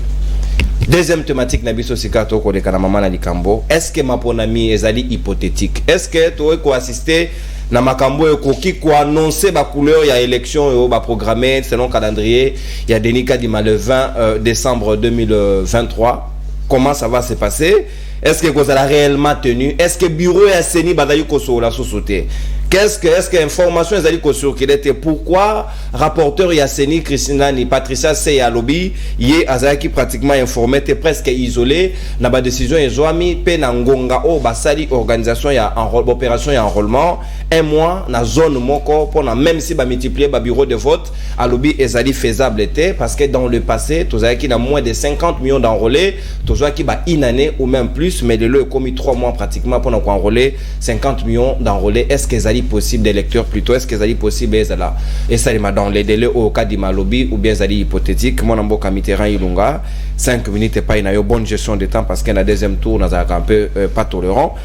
Deuxième thématique na biso sikato ko de kana mama na likambo. Est-ce que ma ponami ezali hypothétique? Est-ce que tu ko assister na makambo ekoki ko annoncer ba couleur ya élection et ba programmer selon calendrier il y a Denis Kadima le 20 décembre 2023. Comment ça va se passer? Est-ce que vous allez réellement tenu? Est-ce que bureau ya seni badayi ko so la société? Est-ce que information ezali ko sur qu'il était pourquoi rapporteur Yasseni Christina ni Patricia Seya lobby yé azaki pratiquement informé était presque isolé na ba décision ezwami pe na ngonga o basali organisation ya opération ya enrôlement un mois na zone moko pour na même si ba multiplier ba bureau de vote à lobby ezali faisable était parce que dans le passé tozaki na moins de 50 millions d'enrôlés tozaki ba une année ou même plus mais le commis 3 mois pratiquement pour na ko enrôler 50 millions d'enrôlés. Est-ce que possible des lecteurs plutôt, est-ce que ça est possible et ça est dans les délais au cas du lobby ou bien ça est hypothétique? Mon ambo Mitterrand Ilunga 5 minutes et pas une bonne gestion de temps parce qu'il y a un deuxième tour dans un peu pas tolérant.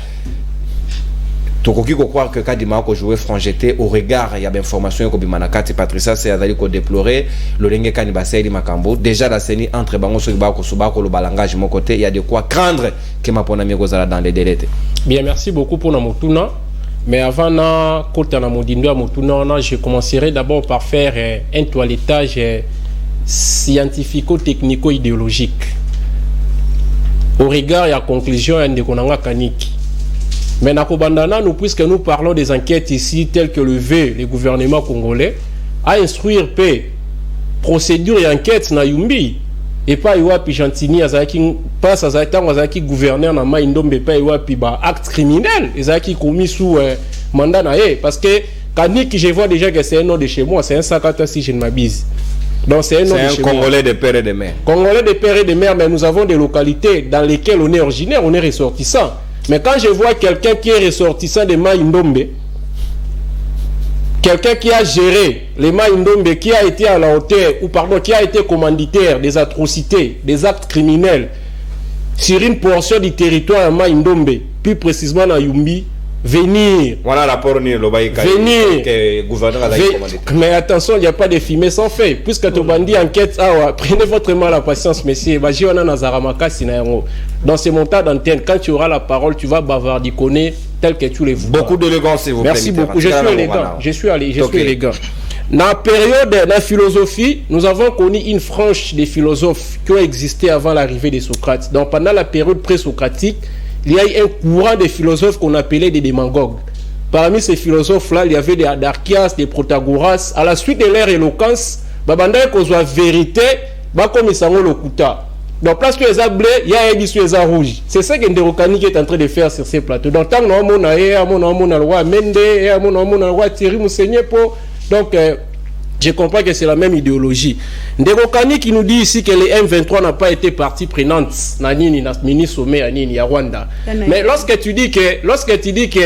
Tokoki ko croire que Kadima ko jouer franc jeté au regard il y a bien information ko bimanakati Patricia c'est azali ko déplorer le lenge kaniba seli makambo déjà la seni entre bango so ba ko suba ko le balangage mon côté il y a de quoi craindre que ma pona mi gozala dans les délais. Bien, merci beaucoup pour Namotuna. Mais avant na kota na modindo a Motuna, je commencerai d'abord par faire un toilettage scientifico-technico-idéologique au regard et à conclusion de Konanga Kaniki. Mais nous, puisque nous parlons des enquêtes ici telles que le gouvernement congolais à instruire procédure et enquête na Yumbi et pas Iwapi Gentini azaki passe azaki gouverneur na Maïndombe pas Iwapi ba acte criminel ezaki commis sous mandat na parce que Kaniki je vois déjà que c'est un nom de chez moi, c'est un Sakata si je ne m'abuse. Donc c'est un nom de chez Congolais de père et de mère. Congolais de père et de mère, mais nous avons des localités dans lesquelles on est originaire, on est ressortissant. Mais quand je vois quelqu'un qui est ressortissant de Maïndombe, quelqu'un qui a géré les Maïndombe, qui a été à la hauteur, ou pardon, qui a été commanditaire des atrocités, des actes criminels sur une portion du territoire à Maïndombe, plus précisément à Yumbi, venir. Voilà la pornée, venir. Mais attention, il n'y a pas de fumée sans feu. Puisque tu bandit enquête, prenez votre mal la patience, messieurs. Dans ces montants d'antenne, quand tu auras la parole, tu vas bavardiconner tel que tu les vois. Beaucoup d'élégance, s'il vous plaît. Merci beaucoup. Je suis élégant. Je suis élégant. Dans la période de la philosophie, nous avons connu une frange des philosophes qui ont existé avant l'arrivée de Socrate. Donc pendant la période pré-socratique, il y a eu un courant de philosophes qu'on appelait des démagogues. Parmi ces philosophes-là, il y avait des Adarchias, des Protagoras. À la suite de leur éloquence, babanda qu'on soit vérité, comme ils sont le kuta. Donc, parce que les blé, il y a un disque rouge. C'est ça que Nderokani est en train de faire sur ces plateaux. Donc, tant que nous avons un roi Mende, un roi Thierry Mousseigneur, donc, je comprends que c'est la même idéologie. Nderokani qui nous dit ici que les M23 n'ont pas été partie prenante dans le mini-sommet à Rwanda. Mais lorsque tu dis que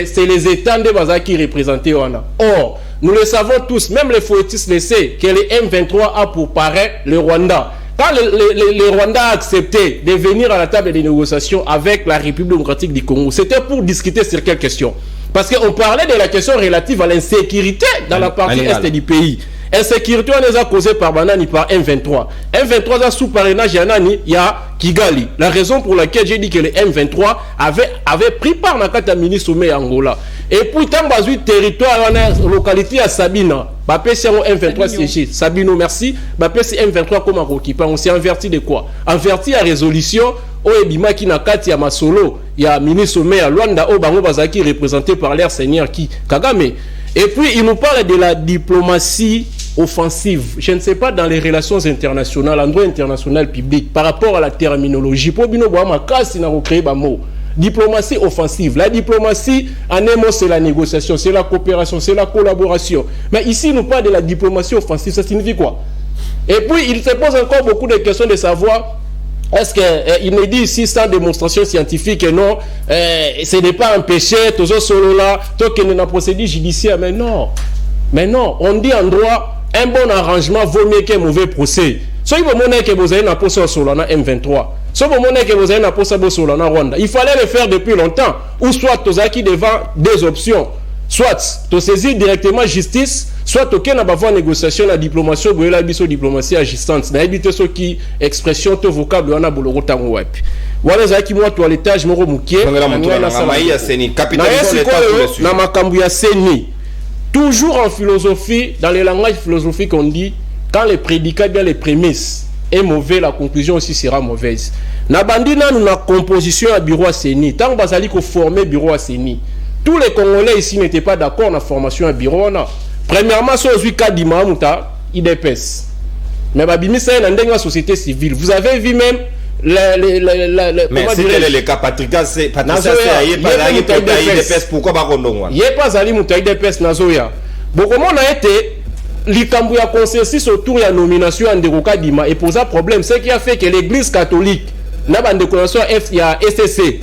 c'est les États de Baza qui représentent Rwanda. Or, nous le savons tous, même les fouettistes le savent, que les M23 a pour parrain le Rwanda. quand le Rwanda a accepté de venir à la table des négociations avec la République démocratique du Congo, c'était pour discuter sur quelle question? Parce qu'on parlait de la question relative à l'insécurité dans la partie est du pays. Insécurité, on les a causées par Banani, par M23. M23 a sous parrainage, il y a Kigali. La raison pour laquelle j'ai dit que le M23 avait pris part dans le ministre Sommet Angola. Et puis, tant que le territoire, la localité à Sabina, M23 siégé. Sabino, merci. M23 comme un occupant. On s'est inverti de quoi? Inverti à résolution. Oebima qui na kati ya Masolo, il y a ministre Sommet à Luanda, Obango Bazaki représenté par l'air seigneur qui Kagame. Et puis, il nous parle de la diplomatie offensive. Je ne sais pas dans les relations internationales, en droit international public, par rapport à la terminologie. Pour bino boama kasi na recréer ba mot. Diplomatie offensive. La diplomatie, en un mot, c'est la négociation, c'est la coopération, c'est la collaboration. Mais ici, il nous parle de la diplomatie offensive. Ça signifie quoi? Et puis, il se pose encore beaucoup de questions de savoir. Est-ce qu'il me dit ici sans démonstration scientifique que non, ce n'est pas un péché, tout ça solo là, tout qu'il y a un procédé judiciaire, mais non, on dit en droit, un bon arrangement vaut mieux qu'un mauvais procès. Si vous avez que vous avez un procès sur la M23, si vous avez que vous avez un procès sur la Rwanda, il fallait le faire depuis longtemps, ou soit vous avez devant des options, soit tu saisis directement justice, soit tu as une négociation, la diplomatie, ou la diplomatie agissante. Na éviter ce qui expression, ton vocable, on a beau le rotango web. Voilà ça qui moi toilettage, mon remouqué. Na makambu ya seni. Toujours en philosophie, dans les langages philosophiques, on dit quand les prédicats bien les prémices est mauvais, la conclusion aussi sera mauvaise. Na bandina nous na composition à bureau à seni. Tant que basali ko former bureau à seni. Tous les Congolais ici n'étaient pas d'accord dans la formation à bureau. Premièrement, sur le cas d'Imamuta, IDPS. Mais Babimi, c'est une société civile. Vous avez vu même mais c'était le cas Patrika, c'est IDPS. Pourquoi Barondongwa? Il n'y a pas Ali Mouta IDPS Nazoya. Beaucoup de monde a été l'Ikambu a consensus autour de la nomination en Deroka Dima et pose un problème. Ce qui a fait que l'église catholique n'a pas de connaissance, il y a SCC.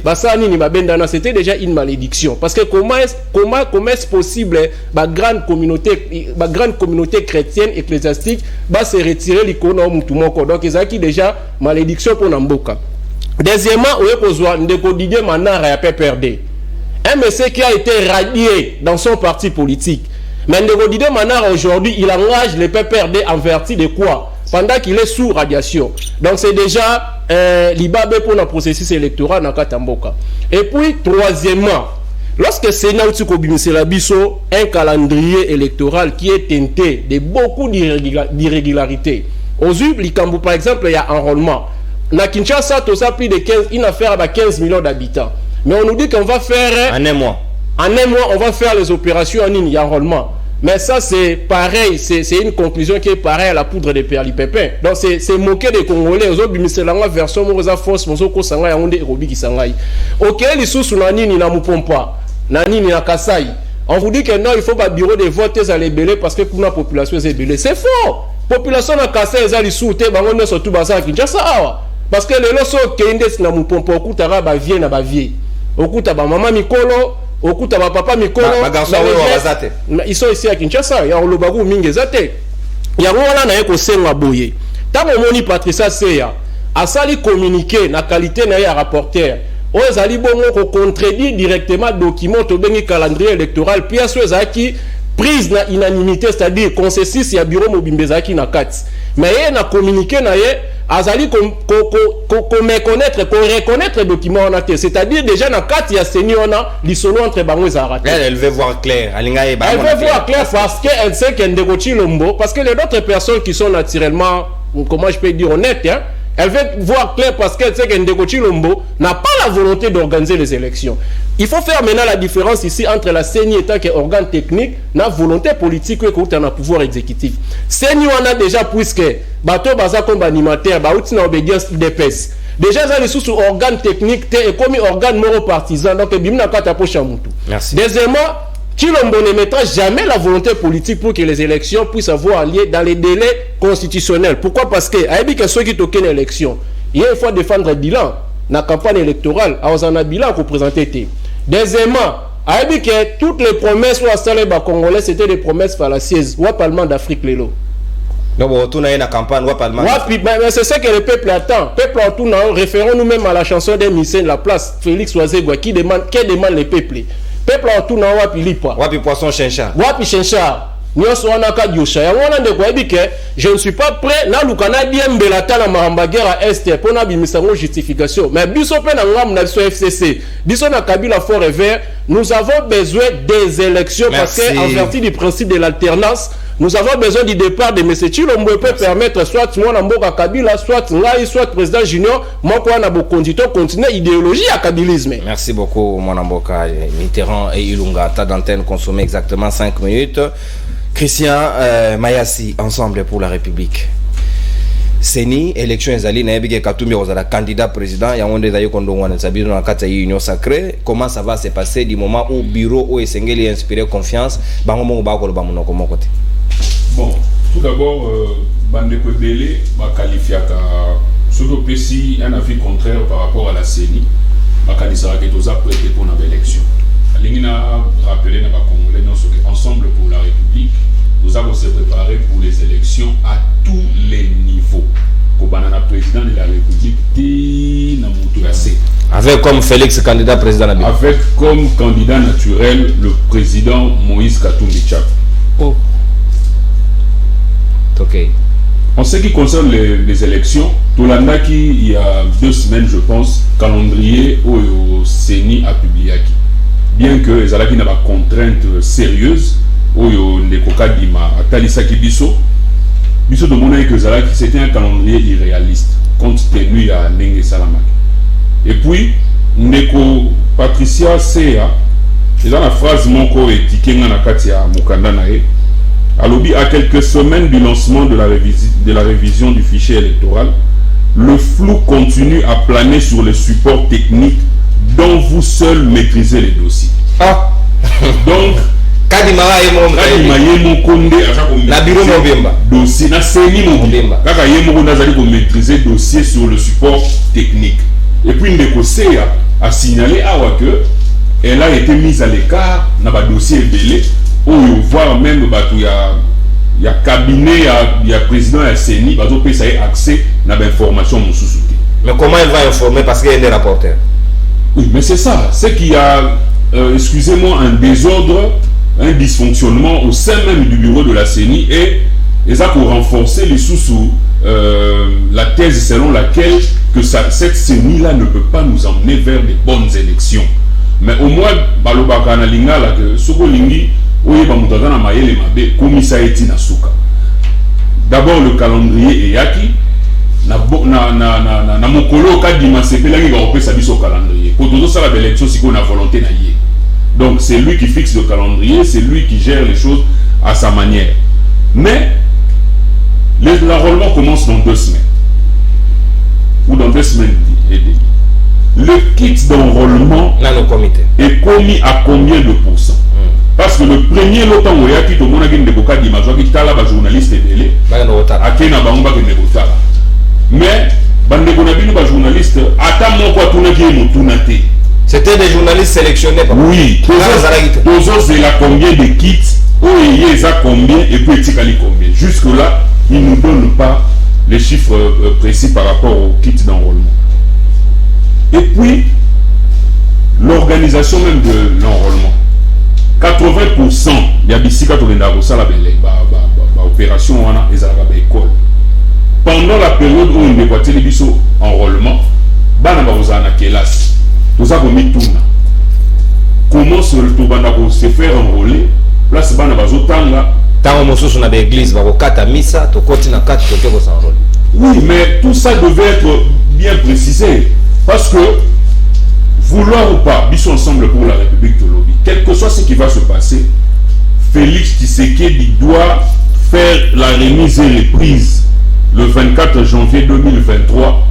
C'était déjà une malédiction. Parce que comment est-ce possible la grande communauté chrétienne ecclésiastique va se retirer l'icône au Moutoumoko. Donc, ils ont déjà malédiction pour Namboka. Deuxièmement, on a besoin de Didier Manara à PPRD. Un monsieur qui a été radié dans son parti politique. Mais Didier Manara aujourd'hui, il engage le PPRD en vertu de quoi? Pendant qu'il est sous radiation. Donc c'est déjà l'Ibabe pour le processus électoral dans Katamboka. Et puis, troisièmement, lorsque Sénat Biso un calendrier électoral qui est teinté de beaucoup d'irrégularités. Aux Likambu, par exemple, il y a enrôlement. Na Kinshasa, tout ça, plus de 15, une affaire avec 15 millions d'habitants. Mais on nous dit qu'on va faire... En un mois. En un mois, on va faire les opérations en ligne, enrôlement. Mais ça, c'est pareil, c'est une conclusion qui est pareille à la poudre de perlipépin. Donc, c'est moquer des Congolais. Aux autres, c'est la version de force, mais aux Sangai, on est Robi qui Sangai. Ok, les sous Nani, ni na Mupompa, Nani, ni na Kasai. On vous dit que non, il faut pas bureau de vote, à l'ébélé parce que pour la population, c'est ébélé. C'est faux! Population na Kasai, ils ont les sous, on est surtout basé à Kinshasa. Parce que les losos qui sont na Mupompa, au coup, t'as ba vie, na ba vie. Au coup, t'as ba maman Mikolo. Au coup, papa Mikolo, ils sont ici à Kinshasa. Il y a le bagou Mingezate. Il y a un peu de senga boye. Tant que moni Patricia Seya a sali communiqué na qualité na ya rapporteur. Aux ali bongo ko contredit directement document to bengi calendrier électoral puis à qui prise na unanimité, c'est-à-dire consensus ya bureau mobimbezaki na kati. Mais il a communiqué na ye azali reconnaître le document on a, c'est-à-dire déjà na kati ya seni on a l'isolo entre bango ezarate. Elle veut voir clair. Elle veut voir clair parce qu'elle sait qu'elle Ndeko Lombo, parce que les autres personnes qui sont naturellement, comment je peux dire, honnêtes, hein, elle veut voir clair parce qu'elle sait que Ndeko Lombo n'a pas la volonté d'organiser les élections. Il faut faire maintenant la différence ici entre la CENI étant organe technique, la volonté politique et le pouvoir exécutif. CENI on a déjà puisque bateau baza comme animateur, baouti na obédience IDPS. Déjà ça les sous organe technique et comme organe moro-partisan donc bimna kata po chamutu. Merci. Deuxièmement, Chilombo ne mettra jamais la volonté politique pour que les élections puissent avoir lieu dans les délais constitutionnels. Pourquoi? Parce que ayebi que ceux qui toquent une élection, il faut défendre le bilan. La campagne électorale, on a un bilan pour présenter. Deuxièmement, ayebi que toutes les promesses ou à Salé Congolais c'était des promesses fallacieuses. Ou à Parlement d'Afrique Lélo. Donc, on retourne à la campagne, mais c'est ça que le peuple attend. Le peuple retourne, référons nous-mêmes à la chanson des Missènes, la place Félix Oisegwa, qui demande le peuple. Le peuple retourne en Wapilipa. Wapi poisson chencha. Wapi chencha. Je ne suis pas prêt na lukana diembe la tala mahamba guerre à est pour na bimisango justification. Mais biso pe na ngam na FCC. Biso na Kabila fort et vert, nous avons besoin des élections. Merci. Parce que en vertu du principe de l'alternance, nous avons besoin du départ de M. Chilombo peut permettre soit moi Mboka Kabila, soit Ngai, soit président Junior, moi quoi na bo conducteur continuer idéologie à kabilisme. Merci beaucoup mon Mboka Mitterrand et Ilunga. Ta d'antenne consommée exactement 5 minutes. Christian Mayassi, Ensemble pour la République. Seni, élection ezali na yebike Katumbi ozala candidat président ya onde zayo kondongwana sabino na kati ya union sacrée. Comment ça va se passer du moment où bureau où esengeli inspirer confiance bango mongo ba ko ba munoko mokote. Bon, tout d'abord bande ko belé ba qualifiaka surtout PC un avis contraire par rapport à la Seni. Ba kanisa ke toza prêté pour na élection. Alingina rappeler na ba Congolais non Ensemble pour la République. Nous avons se préparé pour les élections à tous les niveaux. Kobanana président de la République, avec comme Félix candidat président. Avec comme candidat naturel le président Moïse Katumbi Chap. Oh. Ok. En ce qui concerne les élections, Tolandaki, il y a 2 semaines, je pense, calendrier au CENI a publié. Bien que les Alaki n'ont pas de contraintes sérieuses, Oyo Nekoka Dima, Atalisaki Biso de Monaï que c'était un calendrier irréaliste, compte tenu à Nenge Salamak. Et puis, Neko Patricia Sea, c'est dans la phrase Moko et Tikenga Nakatia Mukanda Nae, à l'objet à quelques semaines du lancement de la révision du fichier électoral, le flou continue à planer sur les supports techniques dont vous seul maîtrisez les dossiers. Ah. Donc, Kadima yemo konde na bureau mobimba dossier na seni mobimba kaka yemo konde azali ko maîtriser dossier sur le support technique. Et puis Ndeko Sea a signalé awa que elle a été mise à l'écart na ba dossier belé ou voir même batu ya cabinet ya président ya seni bazo pesa accès na ba information mususu. Mais comment elle va informer parce qu'il y a des rapporteurs? Oui, mais c'est ça, c'est qu'il y a excusez-moi un désordre, un dysfonctionnement au sein même du bureau de la CENI et ça pour renforcer les sous la thèse selon laquelle que cette CENI-là ne peut pas nous emmener vers des bonnes élections. Mais au moins, Balobaka na linga la que Soko Lingi, Oye Bamutata na Mayele Mabe, Komisa Eti na Suka. D'abord le calendrier Eyaki, na Mokolo Kadima Sepelagi va opérer sa biso calendrier. Pour tout ça, la élection, c'est qu'on a volonté na yé. Donc c'est lui qui fixe le calendrier, c'est lui qui gère les choses à sa manière. Mais l'enrôlement commence dans 2 semaines. Ou dans 2 semaines et demie. Le kit d'enrôlement est commis à combien de pourcents? Parce que le premier lotant où il y a qui tout le monde a gagné des bocas d'images, qui est là, journaliste et délai, à Kena Bamba qui n'est pas là. Mais, les journalistes, attends mon quoi tourner qui est mon tournaté. C'était des journalistes sélectionnés. Oui. Toujours c'est là combien de kits, où il y a combien et puis il y a combien. Jusque là, ils ne nous donnent pas les chiffres précis par rapport au kit d'enrôlement. Et puis, l'organisation même de l'enrôlement. 80% y a ici quand on est dans ça la opération on a les école. Pendant la période où on est quoi télévision enrôlement, bana bazana kelas. Tout ça comme tourne. Comment se faire enrôler? Place bana bazotanga. Tant mosusu na l'église ba kokata misa to koti na kati to ko s'enrôler. Oui, mais tout ça devait être bien précisé parce que vouloir ou pas, ils sont ensemble pour la République de Lobby. Quel que soit ce qui va se passer, Félix Tshisekedi doit faire la remise et reprise le 24 janvier 2023.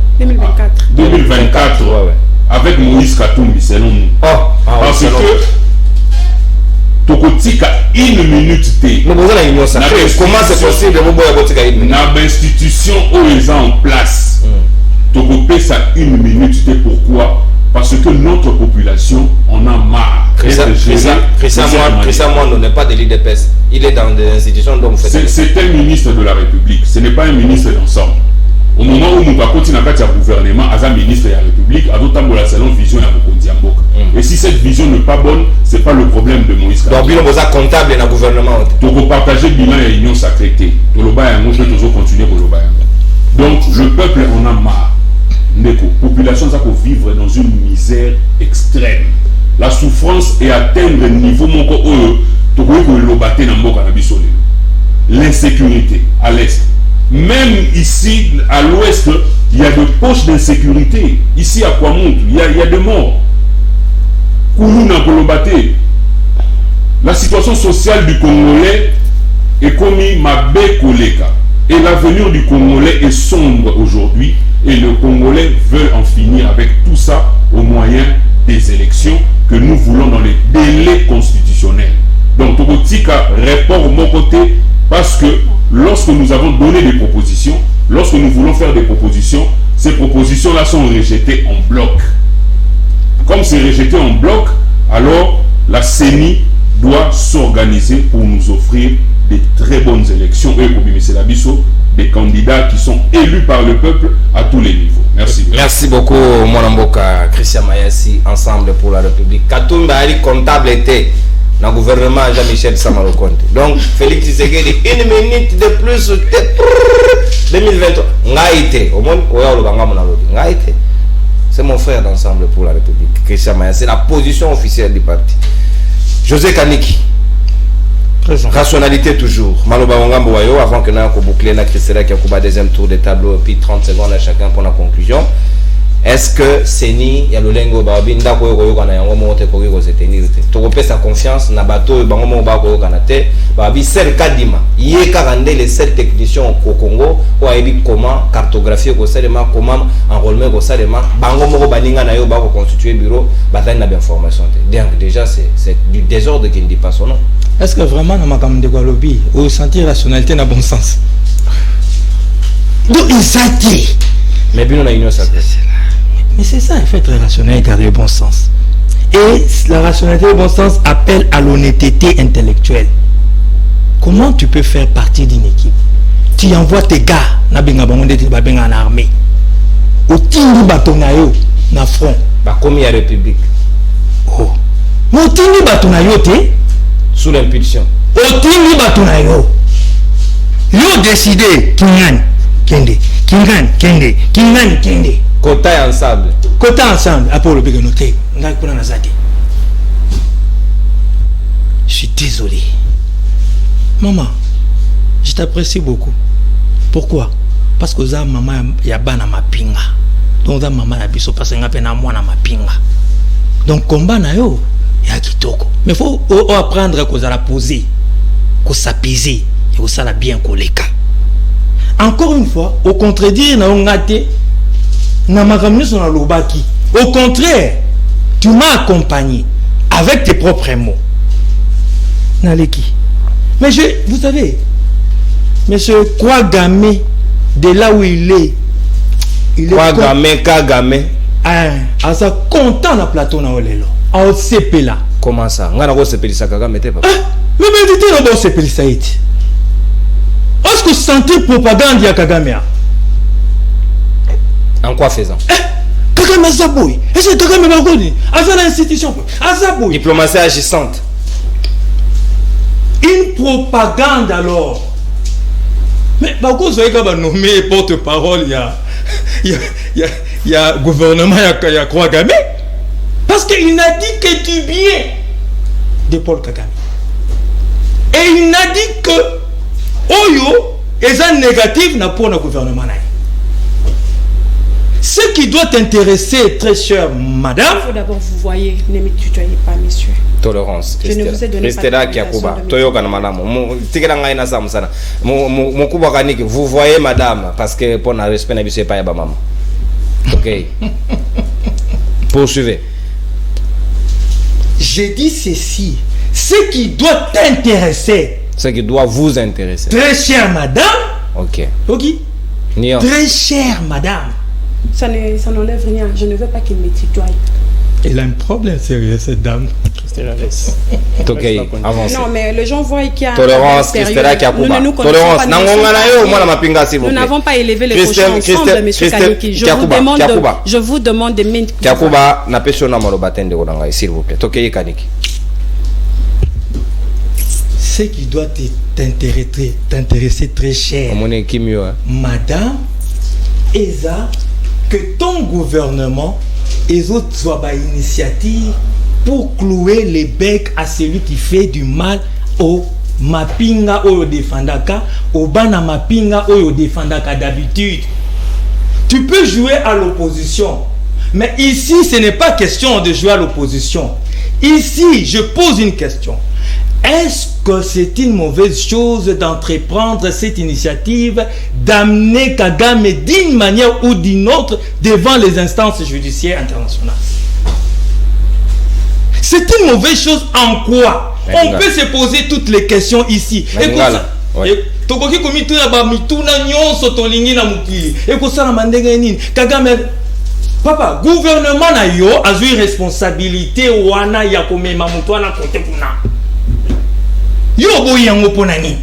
2024 ouais. Avec Moïse Katumbi, selon nous. Parce que Tokotika 1 minute T. Comment c'est possible de l'institution où ils sont en place. Tokopé ça 1 minute T. Pourquoi? Parce que notre population en a marre. Christian Mondo n'est pas de l'IDPS. Il est dans des institutions dont vous faites. C'est un ministre de la République. Ce n'est pas un ministre d'ensemble. Au moment où nous avons continué à gouvernement, à un ministre de la République, à d'autres temps, la salon vision à Mokondiambok. Et si cette vision n'est pas bonne, ce n'est pas le problème de Moïse. Donc, il y a comptable dans le gouvernement. Donc, partager le bilan et l'union sacrée. Donc, le peuple en a marre. La population va vivre dans une misère extrême. La souffrance est atteindre le niveau l'insécurité à l'est. Même ici à l'ouest, il y a des poches d'insécurité. Ici à Kwamount, il y a des morts. La situation sociale du Congolais est comme Mabé Koleka. Et l'avenir du Congolais est sombre aujourd'hui. Et le Congolais veut en finir avec tout ça au moyen des élections que nous voulons dans les délais constitutionnels. Donc, Togotika répond de mon côté parce que lorsque nous avons donné des propositions, lorsque nous voulons faire des propositions, ces propositions-là sont rejetées en bloc. Comme c'est rejeté en bloc, alors la CENI doit s'organiser pour nous offrir des très bonnes élections. Et pour Bimissé Labisso, des candidats qui sont élus par le peuple à tous les niveaux. Merci. Merci beaucoup, Mwanamboka, Christian Mayassi, Ensemble pour la République. Katumba Ali comptable était dans le gouvernement Jean-Michel Samarokonte. Donc, Félix Tshisekedi, 1 minute de plus, 2023. Ngaïté, au moins, Ngaïté. C'est mon frère d'Ensemble pour la République, Christian Mayassi. C'est la position officielle du parti. José Kaniki. Présent. Rationalité toujours. Maloba Wangambo Wayo, avant que nous ayons bouclé la Christella qui a coupé deuxième tour des tableaux, puis 30 secondes à chacun pour la conclusion. Est-ce que Seni, il y a le lengo babi, ndako yoko kana yango mote ko yoko zetenir te. To kopesa sa confiance na bato bango mo ba ko kana te. Babi sel kadima. Yé karande les seuls techniciens au Congo ou aibi comment cartographier ko selema, comment enrôler ko selema. Bango mo baninga na yo ba ko constituer bureau, batay na d'information te. Donc déjà c'est du désordre qui ne dit pas son nom. Est-ce que vraiment dans ma campagne de Gualobi, au sentir rationalité n'a bon sens? Donc il s'attire. Mais bien on a une sacrée. Mais c'est ça, il faut être rationnel et garder le bon sens. Et la rationalité et le bon sens appelle à l'honnêteté intellectuelle. Comment tu peux faire partie d'une équipe? Tu envoies tes gars en armée. Au Tindi Batonayo, na front. Comme il y a République. Oh. Mais au Tindi Batonayo, sous l'impulsion. Au Tindi Batonayo. Yo décidé, Kingan, Kende, Kingan, Kende, Kingan, Kende. Kota ensemble. Kota ensemble. Après le big noté. Je suis désolé. Maman, je t'apprécie beaucoup. Pourquoi? Parce que ça, maman, il y a bana ma pinga. Donc, ça, maman, il y a biso parce qu'il y a pena moi na ma pinga. Donc, combat na yo, il y a kitoko. Mais il faut apprendre qu'on la poser, qu'on s'apaiser et qu'on s'ala bien qu'on les cas. Encore une fois, au contredire, na on gâté. Au contraire, tu m'as accompagné avec tes propres mots. Naleki. Mais vous savez, monsieur Kouagame, de là où il est Kagame. Ah, ça content na plateau na olelo. A OCP là. Comment ça? Ngana ko sepeli sa Kagame te papa. Mais méditer na bo sepeli ça iti. Est-ce que sentir propagande ya Kagame? En quoi faisant? Kagame Azaboui. Est-ce que Kagame Bagoni? Azal l'institution. Azaboui. Diplomatie agissante. Une propagande alors. Mais Bago Zoïka va nommer porte-parole, il y a gouvernement, il y a Kouagame. Parce qu'il n'a dit que du bien de Paul Kagame. Et il n'a dit que Oyo est un négatif pour le gouvernement. Ce qui doit t'intéresser, très chère madame. Il faut d'abord vous voyez, ne me tutoyez pas, monsieur. Tolérance. Je ne vous ai donné pas de vous voyez madame, parce que pour le respect, ne sais pas maman. Ok. Poursuivez. J'ai dit ceci. Ce qui doit t'intéresser. Ce qui doit vous intéresser. Très chère madame. Ok. Ok. Nion. Très chère madame. Ça n'enlève rien. Je ne veux pas qu'il me tutoie. Elle a un problème sérieux, cette dame. Je te la laisse. Ok, avance. Non, mais les gens voient qu'il y a tolérance, Christella Kiakuba. Tolérance, nous n'avons pas élevé les cochons ensemble, M. Kaniki. Je vous demande de m'interrompre. Kiakuba, n'a pas sonné à Malobatende, s'il vous plaît. Ok, Kaniki. Ce qui doit t'intéresser très cher, Madame Eza, que ton gouvernement et autres soient initiative pour clouer les becs à celui qui fait du mal au mapinga au défendaka, au bana mapinga au défendaka d'habitude. Tu peux jouer à l'opposition, mais ici ce n'est pas question de jouer à l'opposition. Ici, je pose une question. Est-ce que c'est une mauvaise chose d'entreprendre cette initiative, d'amener Kagame d'une manière ou d'une autre devant les instances judiciaires internationales? C'est une mauvaise chose en quoi? On peut se poser toutes les questions ici. Papa, gouvernement na yo a eu responsabilité wana ya komema mutu na kote kuna. Yo boyango ponani.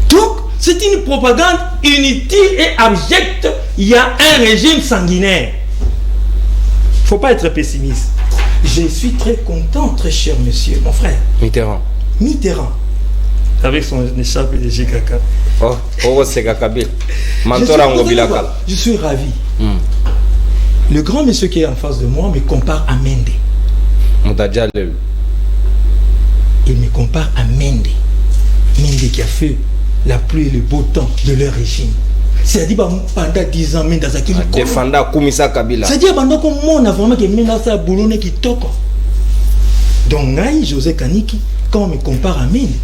Donc, c'est une propagande inutile et abjecte. Il y a un régime sanguinaire. Faut pas être pessimiste. Je suis très content, très cher monsieur, mon frère. Mitterrand. Avec son écharpe de GKK. Oh, c'est Kakabil. Je suis ravi. Le grand monsieur qui est en face de moi me compare à Mende. Il me compare à Mende. Mende qui a fait la pluie et le beau temps de leur régime. C'est-à-dire pendant 10 ans, Mende a défendu Koumissa Kabila. C'est-à-dire pendant que moi, on a vraiment que Mende a fait un boulot qui toque. Donc, José Kaniki, quand on me compare à Mende,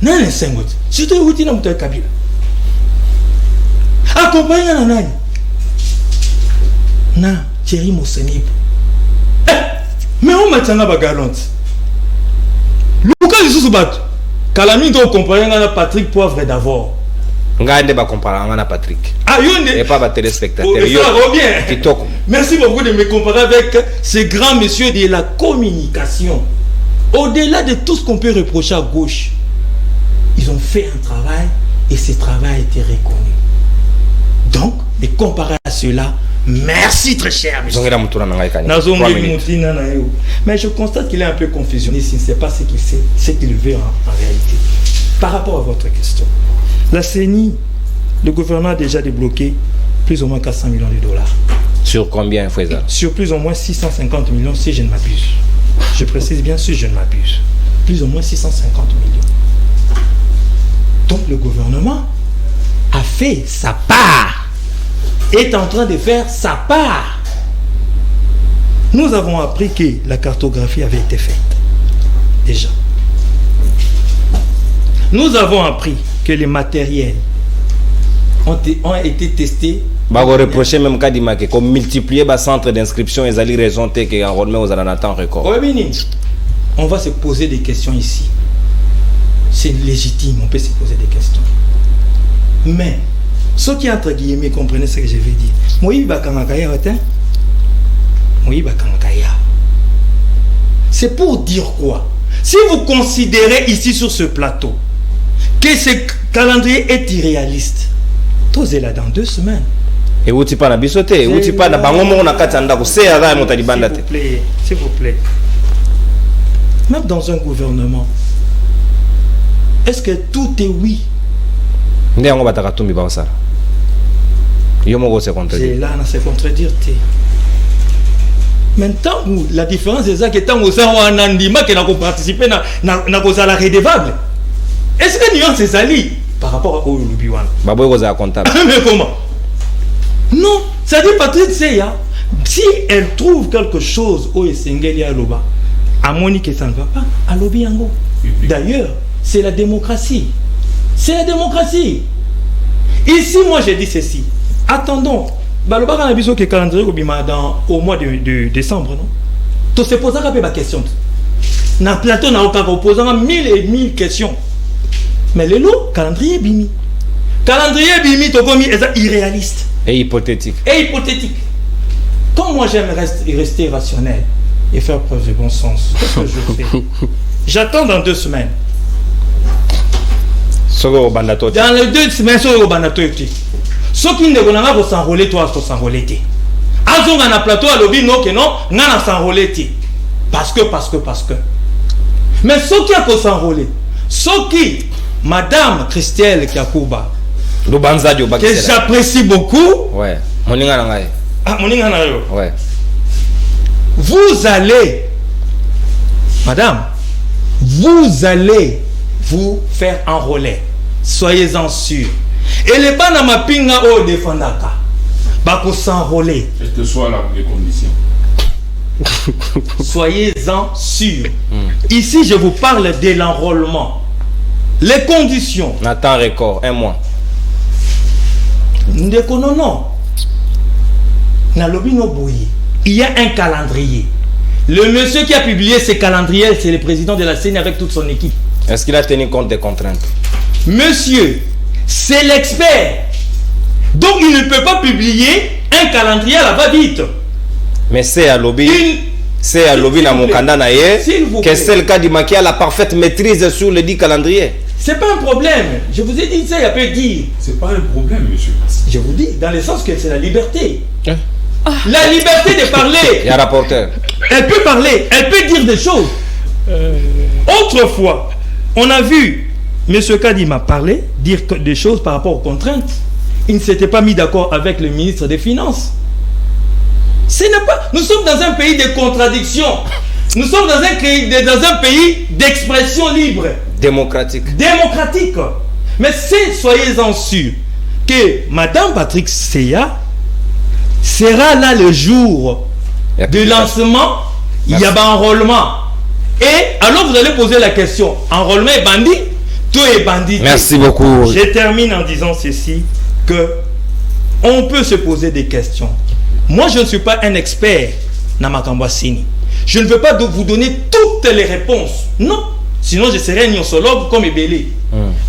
non, les 5 autres. Surtout, où tu as Kabila. Accompagne à Nani. Non, Thierry Mousseni. Mais on m'a tenu à galante. Lucas Isusu Bat. Kalami doit comparer à Patrick Poivre d'abord. Ngande ba comparer à Patrick. Ah, yonde. Et pas ba téléspectateur. Merci beaucoup de me comparer avec ces grands messieurs de la communication. Au-delà de tout ce qu'on peut reprocher à gauche, ils ont fait un travail et ce travail a été reconnu. Donc, de comparer à cela, merci très cher monsieur. Mais je constate qu'il est un peu confusionné, il ne sait pas ce qu'il sait, ce qu'il veut en réalité. Par rapport à votre question, la CENI, le gouvernement a déjà débloqué plus ou moins 400 millions de dollars. Sur combien, Foueza? Sur plus ou moins 650 millions, si je ne m'abuse. Je précise bien si je ne m'abuse. Plus ou moins 650 millions. Donc le gouvernement a fait sa part, est en train de faire sa part. Nous avons appris que la cartographie avait été faite. Déjà. Nous avons appris que les matériels ont été testés. Vous reprochez même Kadima que comme multiplier le centre d'inscription et les raisons que en remet aux anatans record. On va se poser des questions ici. C'est légitime, on peut se poser des questions. Mais ceux qui entre guillemets comprenez ce que je veux dire. C'est pour dire quoi? Si vous considérez ici sur ce plateau que ce calendrier est irréaliste, tosez là dans 2 semaines. Et où tu pas na bisoté, où tu pas na bangomo na katanda ko se ara mo talibanda te. S'il vous plaît. Même dans un gouvernement, est-ce que tout est oui? Ndé ngo bataka tumbi ba osara. Yo mo go se contredire. C'est là na se contredire te. Maintenant la différence c'est ça que tant au ça on andima que na ko participer na ko sala redevable. Est-ce que nuance c'est sali par rapport au Lubiwan? Baboy go za comptable. Mais comment? Non, ça dit Patrick Seya, si elle trouve quelque chose au Esengeli à Loba, à Monique ça ne va pas, à Lobiango. D'ailleurs, c'est la démocratie. C'est la démocratie. Ici, moi, j'ai dit ceci. Attendons. Baloba a besoin que calendrier au mois de décembre, non? Tu se poses la question. Dans le plateau, on a opposé 1000 et 1000 questions. Mais le lot, calendrier bimi. Calendrier bimi, tu es irréaliste. Et hypothétique. Comme moi, j'aime rester rationnel. et faire preuve de bon sens. Qu'est-ce que je fais? J'attends dans 2 semaines. Dans les 2 semaines, sur le bandato. Ceux qui ne connaissent pas s'enrôler, toi, faut s'enrôler. Azon dans un plateau à l'objet, non, que non, n'a s'enrôler. Parce que. Mais ceux qui ont s'enrôler, ceux qui, Madame Christelle Kiakouba, que j'apprécie beaucoup. Ouais. Ouais. Vous allez, Madame, vous allez vous faire enrôler. Soyez-en sûrs. Et les Banama Pinga au défendaka, bako s'enrôler. Quelles que soient les conditions. Soyez-en sûrs. Ici, je vous parle de l'enrôlement. Les conditions. Nathan record, 1 mois. Non. Il y a un calendrier. Le monsieur qui a publié ce calendrier, c'est le président de la CENI avec toute son équipe. Est-ce qu'il a tenu compte des contraintes? Monsieur, c'est l'expert. Donc il ne peut pas publier un calendrier à la va-vite. Mais c'est à lobby. C'est à lobby dans mon candidat que c'est le cas qui a la parfaite maîtrise sur le dit calendrier. C'est pas un problème. Je vous ai dit ça, il y a peu dire. C'est pas un problème, monsieur. Je vous dis, dans le sens que c'est la liberté. La liberté de parler. Il y a un rapporteur. Elle peut parler, elle peut dire des choses. Autrefois, on a vu M. Kadima parler, dire des choses par rapport aux contraintes. Il ne s'était pas mis d'accord avec le ministre des Finances. Nous sommes dans un pays de contradictions. Nous sommes dans un pays d'expression libre. Démocratique. Mais soyez-en sûrs que Madame Patrick Seya sera là le jour du lancement. Il y a un enrôlement. Et alors vous allez poser la question, enrôlement est bandit, tout est bandit. Merci beaucoup. Je termine en disant ceci, que on peut se poser des questions. Moi je ne suis pas un expert Namakamba Sini. Je ne veux pas vous donner toutes les réponses. Non. Sinon je serais un nosologue comme Ebélé.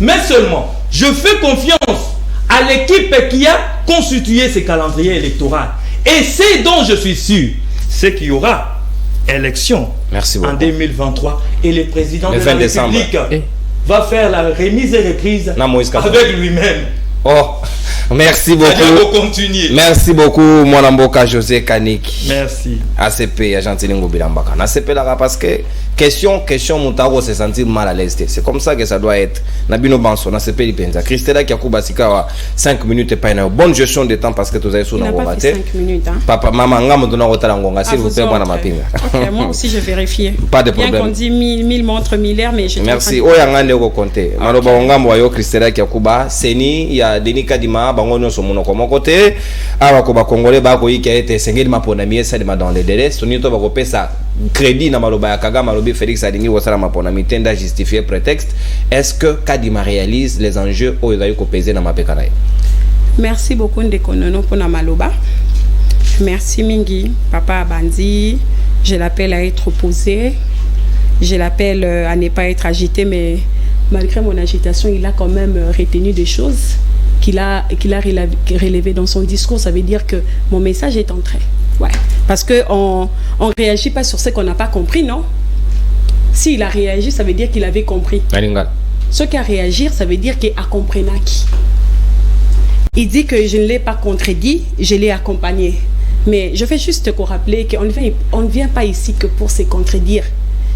Mais seulement, je fais confiance à l'équipe qui a constitué ce calendrier électoral. Et c'est dont je suis sûr, c'est qu'il y aura élection en 2023 et le président de la République va faire la remise et reprise avec lui-même. Oh, merci beaucoup. Merci beaucoup, mon amboka José Kanik. Merci. ACP, Argentine Bilambaka. ACP là parce que question, Moutaro se sentir mal à l'aise. C'est comme ça que ça doit être. Nabino Banson, ACP Lipenza. Christella Kiakouba Sikawa, 5 minutes et pas une bonne gestion de temps parce que vous avez sous la 5 minutes. Hein. Papa, maman, ngam donna rotalangonga. S'il vous plaît, moi ma pinga. Ok, moi aussi je vérifie. Pas de problème. Bien qu'on dit 1000 montres millaires, mais je. Merci. Oyangane ko compter. Maloba ngambo yo Christella Kiakouba, Seni ya Denis Kadima bango nyonso monoko côté awa ko ba congolais ba ko yiki ete sengeli mapona miesa de dans les délais sonito ba ko pesa crédit na maloba ya Kagame lobi Félix Alingi wasala mapona mitenda justifier prétexte. Est-ce que Kadima réalise les enjeux au ezali ko peser na mapekana? Merci beaucoup Ndekonono pour na maloba. Merci Mingi, papa Bandi, je l'appelle à être opposé. Je l'appelle à ne pas être agité, mais malgré mon agitation, il a quand même retenu des choses qu'il a relevé dans son discours. Ça veut dire que mon message est entré. Ouais. Parce qu'on ne réagit pas sur ce qu'on n'a pas compris, non? S'il a réagi, ça veut dire qu'il avait compris. Ce qui a réagi, ça veut dire qu'il a compris. Il dit que je ne l'ai pas contredit, je l'ai accompagné. Mais je fais juste te rappeler qu'on ne vient pas ici que pour se contredire.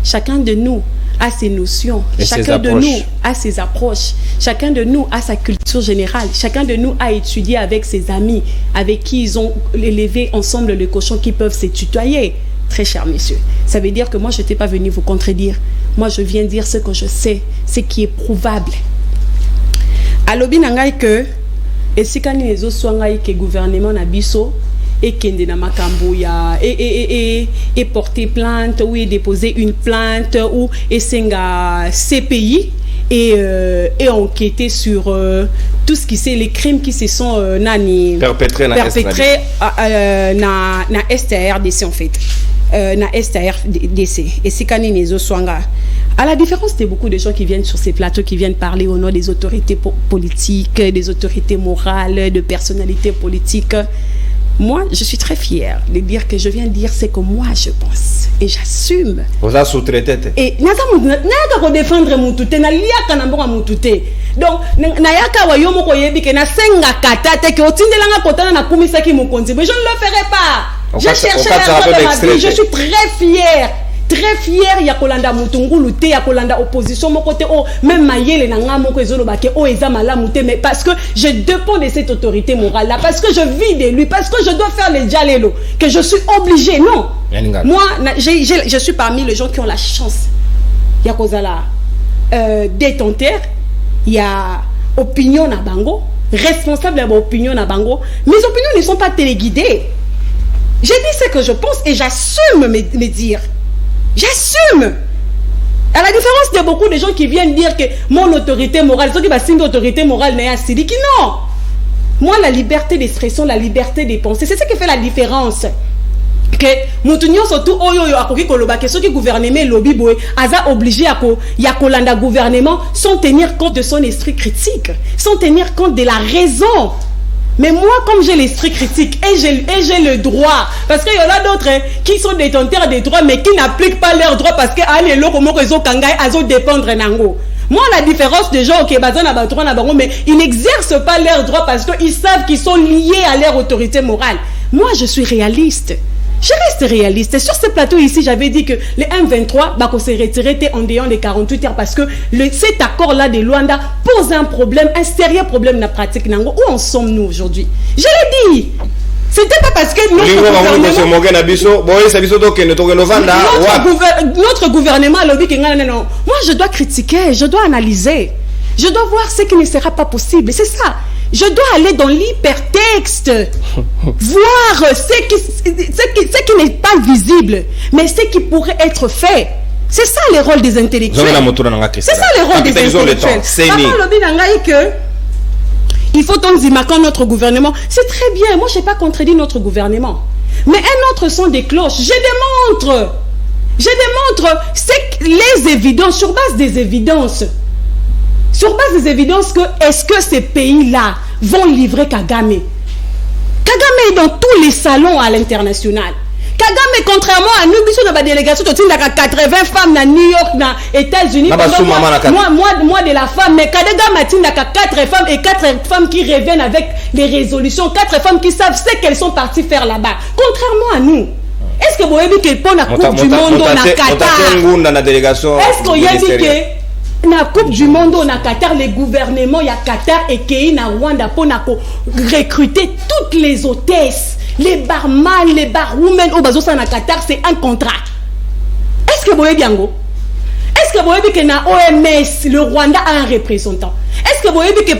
Chacun de nous a ses notions, chacun de nous a ses approches, chacun de nous a sa culture générale, chacun de nous a étudié avec ses amis, avec qui ils ont élevé ensemble les cochons qui peuvent se tutoyer. Très cher monsieur, ça veut dire que moi je n'étais pas venu vous contredire. Moi je viens dire ce que je sais, ce qui est prouvable. Alobi nangai que et si quand les autres soient que gouvernement nabiso et kende na makambo ya et porter plainte ou déposer une plainte ou esenga CPI et enquêter sur tout ce qui c'est les crimes qui se sont perpétrés na STRDC en fait na STRDC et si kani nezo swanga. À la différence de beaucoup de gens qui viennent sur ces plateaux, qui viennent parler au nom des autorités politiques, des autorités morales, de personnalités politiques, Moi, je suis très fière de dire que je viens de dire ce que moi je pense. Et j'assume. Vous avez sous-traité. Et n'a pas défendre Moutouté, n'a liaka na mbonga Moutouté. Donc, na yaka wa yomo ko yebi ke na senga kata te ke otindelanga kotana na kumisa ki mukonzi. Mais je ne le ferai pas. J'ai cherché la fois de ma vie. Je suis très fière. Très fier ya kolanda mutungulu te ya kolanda opposition mon côté oh même mayele na nga moko ezolo ba ke oh eza malamu te mais parce que je dépends de cette autorité morale là parce que je vis de lui parce que je dois faire les jalelo que je suis obligé non moi je suis parmi les gens qui ont la chance ya kozala détenteur il y a opinion na bango responsable de opinion na bango mes opinions ne sont pas téléguidées j'ai dit ce que je pense et j'assume mes dires. J'assume. À la différence de beaucoup de gens qui viennent dire que mon autorité morale, ceux qui va signer autorité morale n'est pas dit non. Moi, la liberté d'expression, la liberté de penser, c'est ce qui fait la différence. Que Moutounion surtout oyo akoki koloba que ceux qui gouvernent lobby boy aza obligé à ko ya kolanda gouvernement sans tenir compte de son esprit critique, sans tenir compte de la raison. Mais moi, comme j'ai l'esprit critique et j'ai le droit, parce qu'il y en a d'autres qui sont détenteurs des droits, mais qui n'appliquent pas leurs droits parce que dépendre nango. Moi, la différence des gens qui mais ils n'exercent pas leurs droits parce qu'ils savent qu'ils sont liés à leur autorité morale. Moi, je suis réaliste. Je reste réaliste. Sur ce plateau ici, j'avais dit que les M23 s'est retiré en dehors des 48 heures parce que cet accord-là de Luanda pose un problème, un sérieux problème dans la pratique. Où en sommes-nous aujourd'hui? Je l'ai dit. C'était pas parce que notre gouvernement a lobby que non. Moi, je dois critiquer, je dois analyser. Je dois voir ce qui ne sera pas possible. C'est ça. Je dois aller dans l'hypertexte, voir ce qui n'est pas visible, mais ce qui pourrait être fait. C'est ça le rôle des intellectuels. C'est ça le rôle des intellectuels. Il faut donc dire quand notre gouvernement, c'est très bien, moi je n'ai pas contredit notre gouvernement. Mais un autre son des cloches, je démontre les évidences, sur base des évidences. Sur base des évidences que est-ce que ces pays-là vont livrer Kagame? Kagame est dans tous les salons à l'international. Kagame, contrairement à nous, nous avons une délégation de 80 femmes à New York, aux États-Unis. Moi de la femme, mais Kagame a 4 femmes et 4 femmes qui reviennent avec des résolutions, 4 femmes qui savent ce qu'elles sont parties faire là-bas. Contrairement à nous. Est-ce que vous avez dit que pour la Coupe du Monde, on a Qatar? Est-ce que vous avez dit que la Coupe du Monde, on a Qatar, les gouvernements, il y a Qatar et Kenya, Rwanda, pour recruter toutes les hôtesses, les barman, les barwomen, au bazo ça na Qatar, c'est un contrat. Est-ce que vous voyez bien? Est-ce que vous voyez que na OMS, le Rwanda a un représentant? Est-ce que vous voyez que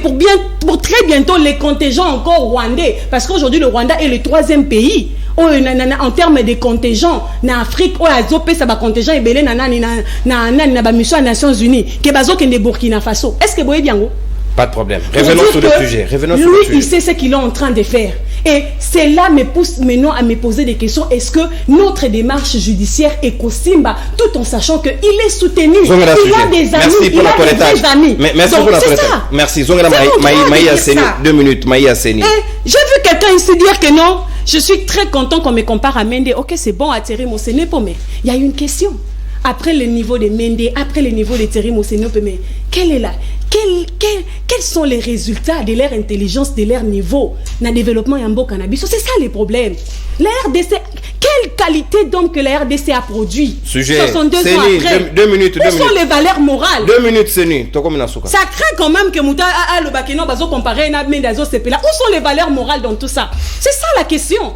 pour très bientôt les contingents encore rwandais, parce qu'aujourd'hui le Rwanda est le 3e pays en termes de contingents en Afrique, où azopé ça va contingent et belé na ba mission aux Nations Unies, que bazo que Burkina Faso. Est-ce que vous voyez bien? Pas de problème. Revenons sur le sujet. Lui, il sait ce qu'il est en train de faire. Et cela me pousse maintenant à me poser des questions. Est-ce que notre démarche judiciaire est Kosimba, tout en sachant qu'il est soutenu? Il a des amis. Merci pour la toilettage. Merci pour la toilettage. Merci. Maï Asseni. 2 minutes. Maï Asseni. J'ai vu quelqu'un ici dire que non. Je suis très content qu'on me compare à Mende. Ok, c'est bon à Thierry Mosenepo, mais il y a une question. Après le niveau de Mende, après le niveau de Thierry Mosenepo, mais quels sont les résultats de leur intelligence, de leur niveau dans le développement Yambo Cannabis? C'est ça le problème. La RDC, quelle qualité d'homme que la RDC a produit? Sujet. 62 ans après. 2 minutes. Où sont les valeurs morales? 2 minutes, c'est nu. Ça craint quand même que Mouta a le Bakeno bazo comparé à Mendazo CPLA. Où sont les valeurs morales dans tout ça? C'est ça la question.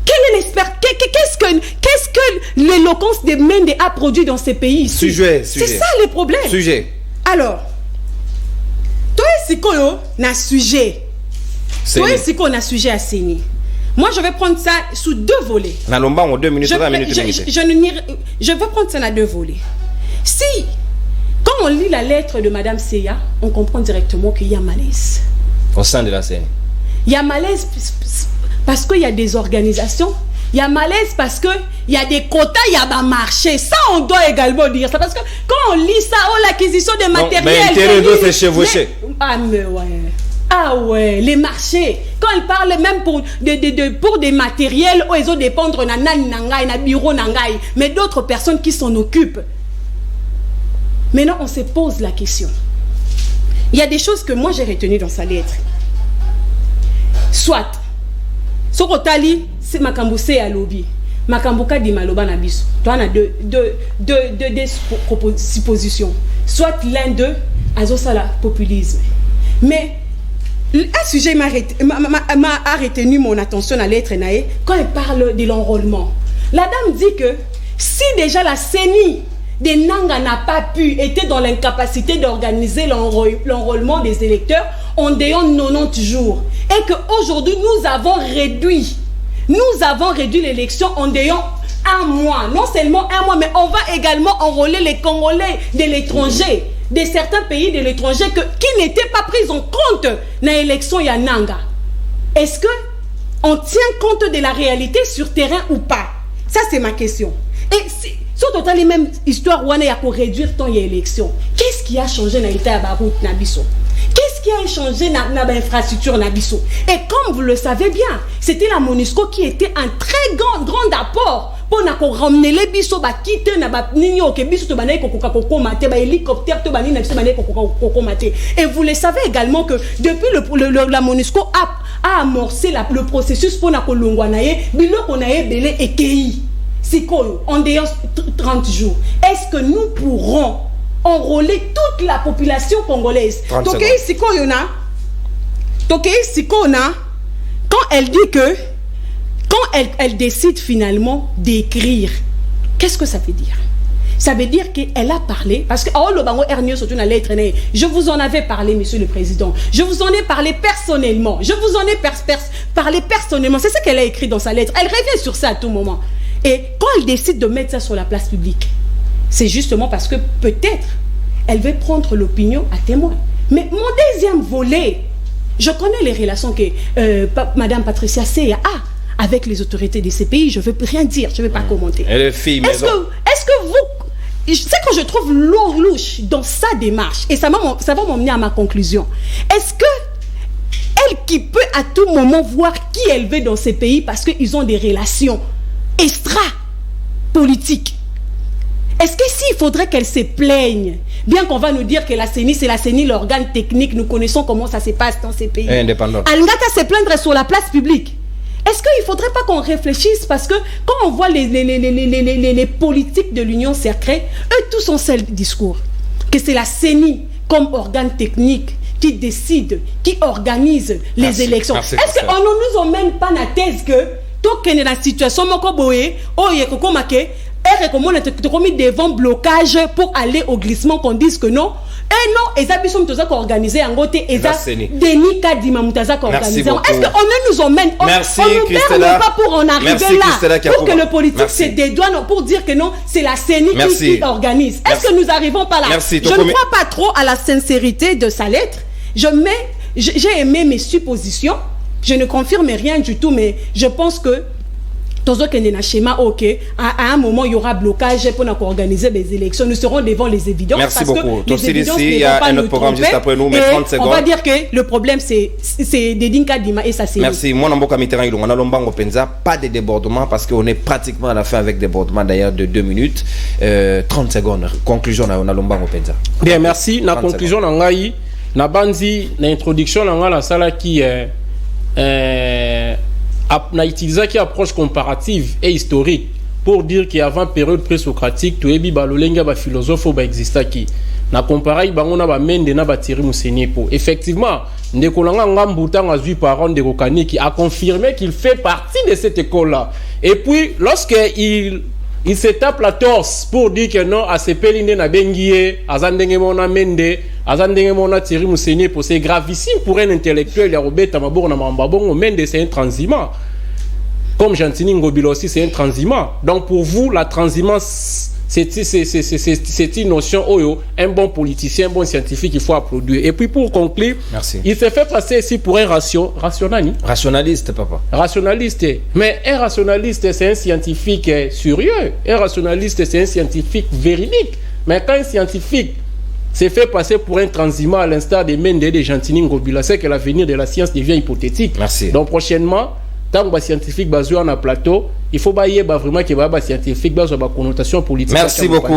Quel est l'expert? Qu'est-ce que l'éloquence de Mende a produit dans ces pays ici? Sujet. C'est ça le problème. Sujet. Alors, toi ici qu'on a sujet. Toi ici qu'on a sujet à saigner. Moi, je vais prendre ça sous 2 volets. Je vais prendre ça dans 2 volets. Si, quand on lit la lettre de Madame Seya, on comprend directement qu'il y a malaise. Au sein de la scène. Il y a malaise parce qu'il y a des organisations. Il y a malaise parce qu'il y a des quotas, il y a un marché. Ça, on doit également dire ça. Parce que quand on lit ça, l'acquisition des matériels... Mais l'intérêt de c'est chevauché. Ah, mais ouais. Ah ouais, les marchés. Quand ils parlent même pour des matériels, ils ont dépendre na nan nangai, na bureau nangai, mais d'autres personnes qui s'en occupent. Maintenant, on se pose la question. Il y a des choses que moi j'ai retenues dans sa lettre. Soit, Sokotali, c'est Makamboussé à lobby. Makambuka di maloba na biso. Toi, on a deux suppositions. Soit l'un d'eux a la populisme. Mais un sujet m'a retenu mon attention à lettre nae quand elle parle de l'enrôlement. La dame dit que si déjà la CENI des Nanga n'a pas pu, était dans l'incapacité d'organiser l'enrôlement des électeurs en dehors de 90 jours, et qu'aujourd'hui nous avons réduit l'élection en dehors un mois. Non seulement un mois, mais on va également enrôler les Congolais de l'étranger, de certains pays de l'étranger qui n'étaient pas pris en compte dans l'élection Yananga. Est-ce qu'on tient compte de la réalité sur terrain ou pas? Ça, c'est ma question. Et sur total les mêmes histoires où on a pour réduire ton élection, qu'est-ce qui a changé dans l'état de Barout Nabiso? Qu'est-ce qui a changé dans l'infrastructure Nabiso? Et comme vous le savez bien, c'était la MONUSCO qui était un très grand apport pour ramener les biso ba quitter na ba ninyo ke biso to banaye kokoko mate ba hélicoptère to bani na biso banaye kokoko mate. Et vous le savez également que depuis la MONUSCO a amorcé le processus pour na kolongwa naye biloko naye belé ekei sikoyo en dehors 30 jours. Est-ce que nous pourrons enrôler toute la population congolaise? Tokei sikoyo na quand elle dit que quand elle décide finalement d'écrire, qu'est-ce que ça veut dire? Ça veut dire qu'elle a parlé, parce que je vous en avais parlé, Monsieur le Président. Je vous en ai parlé personnellement. Je vous en ai parlé personnellement. C'est ce qu'elle a écrit dans sa lettre. Elle revient sur ça à tout moment. Et quand elle décide de mettre ça sur la place publique, c'est justement parce que peut-être elle veut prendre l'opinion à témoin. Mais mon deuxième volet, je connais les relations que Madame Patricia Seya a avec les autorités de ces pays. Je ne veux rien dire, je ne vais pas commenter. Est-ce que vous... C'est que je trouve louche dans sa démarche, et ça va m'emmener à ma conclusion. Est-ce que elle qui peut à tout moment voir qui elle veut dans ces pays parce qu'ils ont des relations extra-politiques, est-ce que s'il faudrait qu'elle se plaigne, bien qu'on va nous dire que la CENI, c'est la CENI, l'organe technique, nous connaissons comment ça se passe dans ces pays. Indépendant. Elle n'a qu'à se plaindre sur la place publique. Est-ce qu'il ne faudrait pas qu'on réfléchisse? Parce que quand on voit les politiques de l'Union sacrée, eux tous ont ce discours, que c'est la CENI comme organe technique qui décide, qui organise les élections. Est-ce qu'on ne nous emmène pas la thèse que tant qu'on est dans la situation, et devant blocage pour aller au glissement, qu'on dise que non. Et non, et ça, sont tous organisés en côté, et ça, Denis Kadima Moutazak organisé. Est-ce qu'on ne nous emmène, on ne perd pas pour en arriver là, pour que le politique se dédouane, pour dire que non, c'est la CENI qui organise. Est-ce que nous arrivons pas là? Je ne crois pas trop à la sincérité de sa lettre. J'ai aimé mes suppositions. Je ne confirme rien du tout, mais je pense que schéma, à un moment il y aura blocage pour organiser des élections. Nous serons devant les évidences. Merci beaucoup. Il y a un autre programme juste après nous, mais 30 secondes. On va dire que le problème c'est Dedinka Dima et ça c'est. Merci. Moi, on a Lombango Penza, pas de débordement parce qu'on est pratiquement à la fin avec débordement d'ailleurs de 2 minutes. 30 secondes. Conclusion, on a Lombango Penza. Bien, merci. La conclusion, on a eu la bandi, l'introduction, on a la salle qui est. On a utilisé une approche comparative et historique pour dire qu'avant la période pré-socratique, tout le monde a philosophe qui existait. Na comparé on a mende na batiri museni po. Effectivement, Ndekolanga Ngambuta a vu par de Rokani qui a confirmé qu'il fait partie de cette école-là. Et puis, lorsqu'il se tape la torse pour dire que non, à ce péline na bengié, à Zandengemona Mende, à Zandengemona Thierry Mousseni, c'est gravissime pour un intellectuel, il y a Robert Tamabor Namambabon, Mende c'est un transhumant. Comme Jantini Ngobilo aussi, c'est un transhumant. Donc pour vous, la transhumance, c'est une notion, un bon politicien, un bon scientifique, il faut applaudir. Et puis pour conclure, merci. Il s'est fait passer ici pour un rationaliste, papa. Rationaliste. Mais un rationaliste, c'est un scientifique sérieux. Un rationaliste, c'est un scientifique véridique. Mais quand un scientifique s'est fait passer pour un transhumant à l'instar des Mende et des Gentini Ngobila. C'est que l'avenir de la science devient hypothétique. Merci. Donc prochainement, tant que les scientifiques basés en plateau, il faut vraiment qu'il y ait des scientifiques basés sur la connotation politique. Merci beaucoup.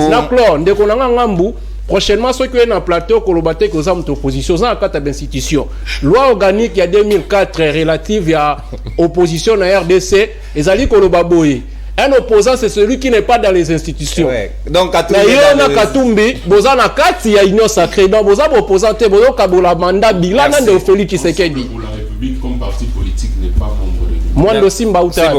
Prochainement, ceux qui sont en plateau, que vous avez opposition, dans le d'institution. Loi organique, il y a 2004 relative à l'opposition à RDC, les alliés Kolobaboye. Un opposant, c'est celui qui n'est pas dans les institutions. Ouais. Donc, Katumbi, Boza na kati ya union sacrée. Donc, Boza opposant, Boza Kabola Manda, Bilan, de Félix Tshisekedi. Pour la République, comme parti politique, n'est pas membre de l'Union. Moi, aussi, Mbauta,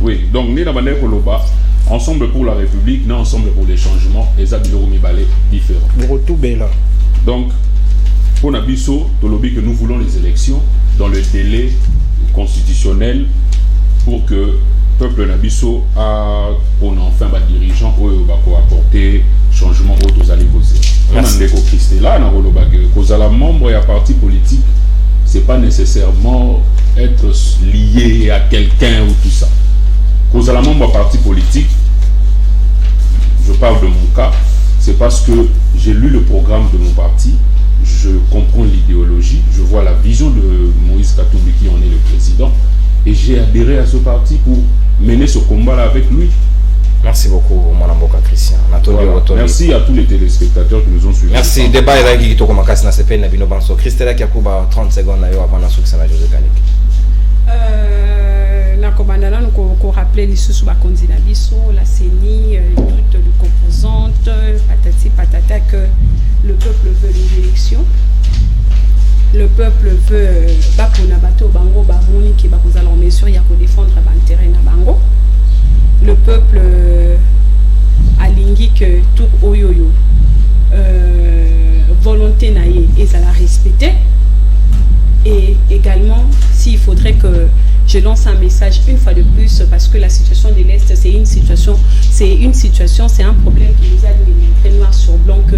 oui, donc, ni la manière Koloba, ensemble pour la République, non ensemble pour les changements, les Abilorumi Balé différents. Donc, pour Nabiso, Tolobi, que nous voulons les élections dans le délai constitutionnel pour que le peuple Nabiso a pour enfin des dirigeants pour apporter changement aux allées causer. On a des co-christés là, cause à la membre et à parti politique, c'est pas nécessairement être lié à quelqu'un ou tout ça. Cause à la membre à parti politique, je parle de mon cas, c'est parce que j'ai lu le programme de mon parti. Je comprends l'idéologie, je vois la vision de Moïse Katumbi qui en est le président et j'ai adhéré à ce parti pour mener ce combat-là avec lui. Merci beaucoup, mon amboka Christian. Voilà. Merci à tous les téléspectateurs qui nous ont suivis. Merci. Débat est qui toko makasi na CPN na bino banso. Christella Kiakuba 30 secondes na yo avant na succès na José Kanik. Na kobandana nous rappeler les sous bakondi na biso, la CENI, toutes les composantes, patati patata que le peuple veut les élections. Le peuple veut bapona bato bango bamoni ki bakozala en mesure ya ko défendre ba intérêt na bango. Le peuple alingi que tout oyoyo volonté naie et ça la respecter. Et également s'il faudrait que je lance un message une fois de plus parce que la situation de l'Est c'est un problème qui nous a mis très noir sur blanc que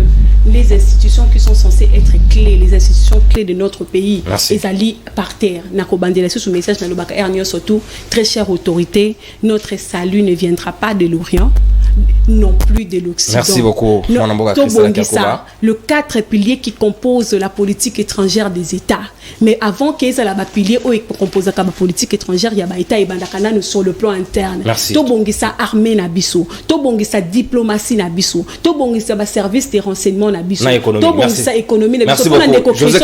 les institutions qui sont censées être clés, les institutions clés de notre pays, les alliés par terre. Nakobandela sous message dans le bac Ernio surtout, très chère autorité, notre salut ne viendra pas de l'Orient, non plus de l'Occident. Merci beaucoup. Le 4 piliers qui composent la politique étrangère des États. Mais avant qu'ils aient la pilier ou composent la politique étrangère, il y a des États et bandakana sur le plan interne. Merci. Tobongisa armée nabiso, tobongisa diplomatie nabiso, tobongisa service de renseignement nabiso, tobongisa économie nabiso. On a des conclusions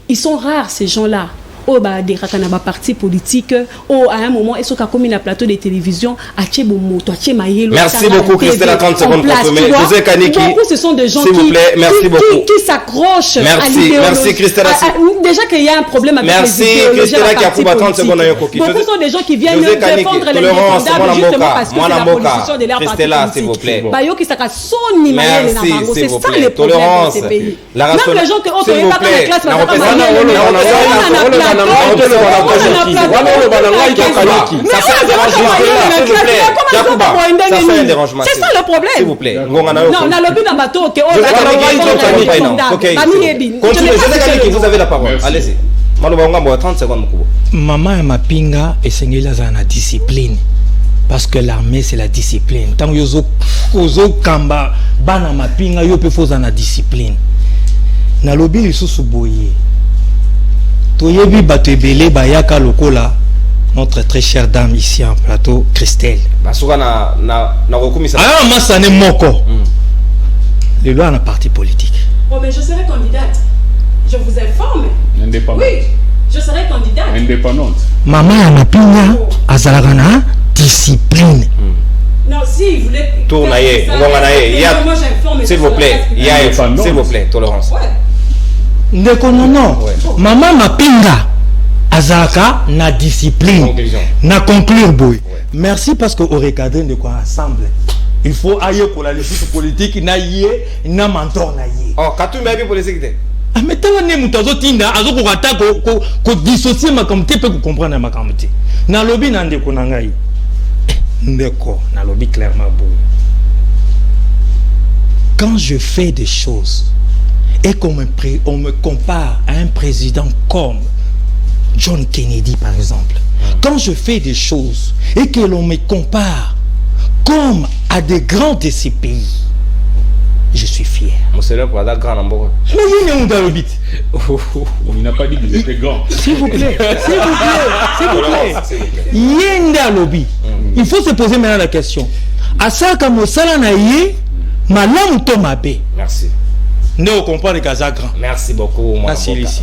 ils sont rares ces gens-là. Oh bah des rakanaba parti politique oh à un moment est-ce qu'a commis la plateau de télévision à Tchebomoto à Tchemayelo. Merci beaucoup Christelle, 30 secondes pour confirmer. José Kaniki, ce sont des gens qui s'accrochent à l'idéologie. Merci Christelle. Déjà qu'il y a un problème avec les idéologies. Merci Christelle qui a coupé 30 secondes à Yokoki. Beaucoup sont des gens qui viennent défendre les indéfendables justement parce que c'est la position de leur parti politique. Bayoki saka soni mayele na bango, c'est ça le problème dans ces pays. Même les gens qui ont pas dans la classe c'est ça le problème. S'il vous plaît. Non, on a le but d'un bateau. Vous avez la parole. Allez-y. 30 secondes. Maman et ma pinga et Seigneur la discipline. Parce que l'armée c'est la discipline. Tant que yozo kamba bana ma pinga yo pe foza na discipline. Na lobi lisusu boye. Toyebi bato ebele bayaka lokola notre très chère dame ici en plateau Christelle. Basuka na rekomisa. Ah masane moko. Le loi na parti politique. Oh mais je serai candidate. Je vous informe. Indépendante. Oui, je serai candidate. Indépendante. Maman ya mapinga azalaka na discipline. Non, si vous voulez tournaye, s'il vous plaît, s'il vous plaît, tolérance. Ouais. Ndeko non. Maman mapinga azaka na discipline. Na conclure boy. Ouais. Merci parce que au recadrer de quoi ensemble. Il faut ailler pour la justice politique na yé na mentor na yé. Oh, Katumbi bien politique. Ah mais tant ne mutazo tinda azoko kata ko dissocier ma comité peut comprendre ma comité. Na lobby na ndeko na ngai. Ndeko na lobby clairement boy. Quand je fais des choses et qu'on me compare à un président comme John Kennedy par exemple, quand je fais des choses et que l'on me compare comme à des grands de ces pays. Je suis fier. Monsieur le Président, grand Nambo. Mais il n'a pas dit que vous étiez grand. S'il vous plaît, Yenda lobby. Il faut se poser maintenant la question. Asaka Mosala na ye, malam tomabe. Merci. Ne comprend les Gaza grand. Merci beaucoup, mon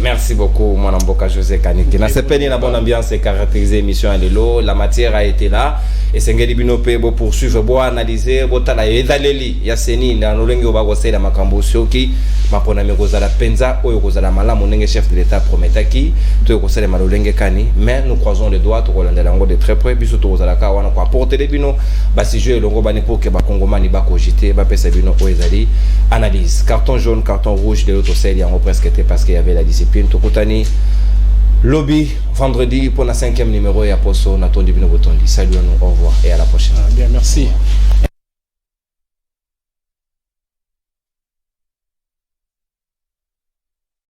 Merci beaucoup, mon Amboka José Kaniki. Na sepeni la bonne ambiance et caractériser l'émission à l'élo. La matière a été là. Et c'est ngeli binope bo poursuivre, bo analyser, bo tala ezaleli. Ya seni na nolenge oba gosé la makambo soki. Mapona mekoza la penza oyo kozala malamu nenge chef de l'état prometaki. To kosala malolenge kani. Mais nous croisons les doigts to kolanda lango de très près. Biso to kozala ka wana ko apporter les bino. Ba si jeu longo bani pour que ba kongomani ba cogiter, ba pesa bino o ezali. Analyse. Carton jaune, carton rouge de l'autre série en presque été parce qu'il y avait la discipline. Tokutani lobby vendredi pour la 5e numéro et à Poso Natondi Bino Botondi. Salut à nous, au revoir et à la prochaine. Bien, merci.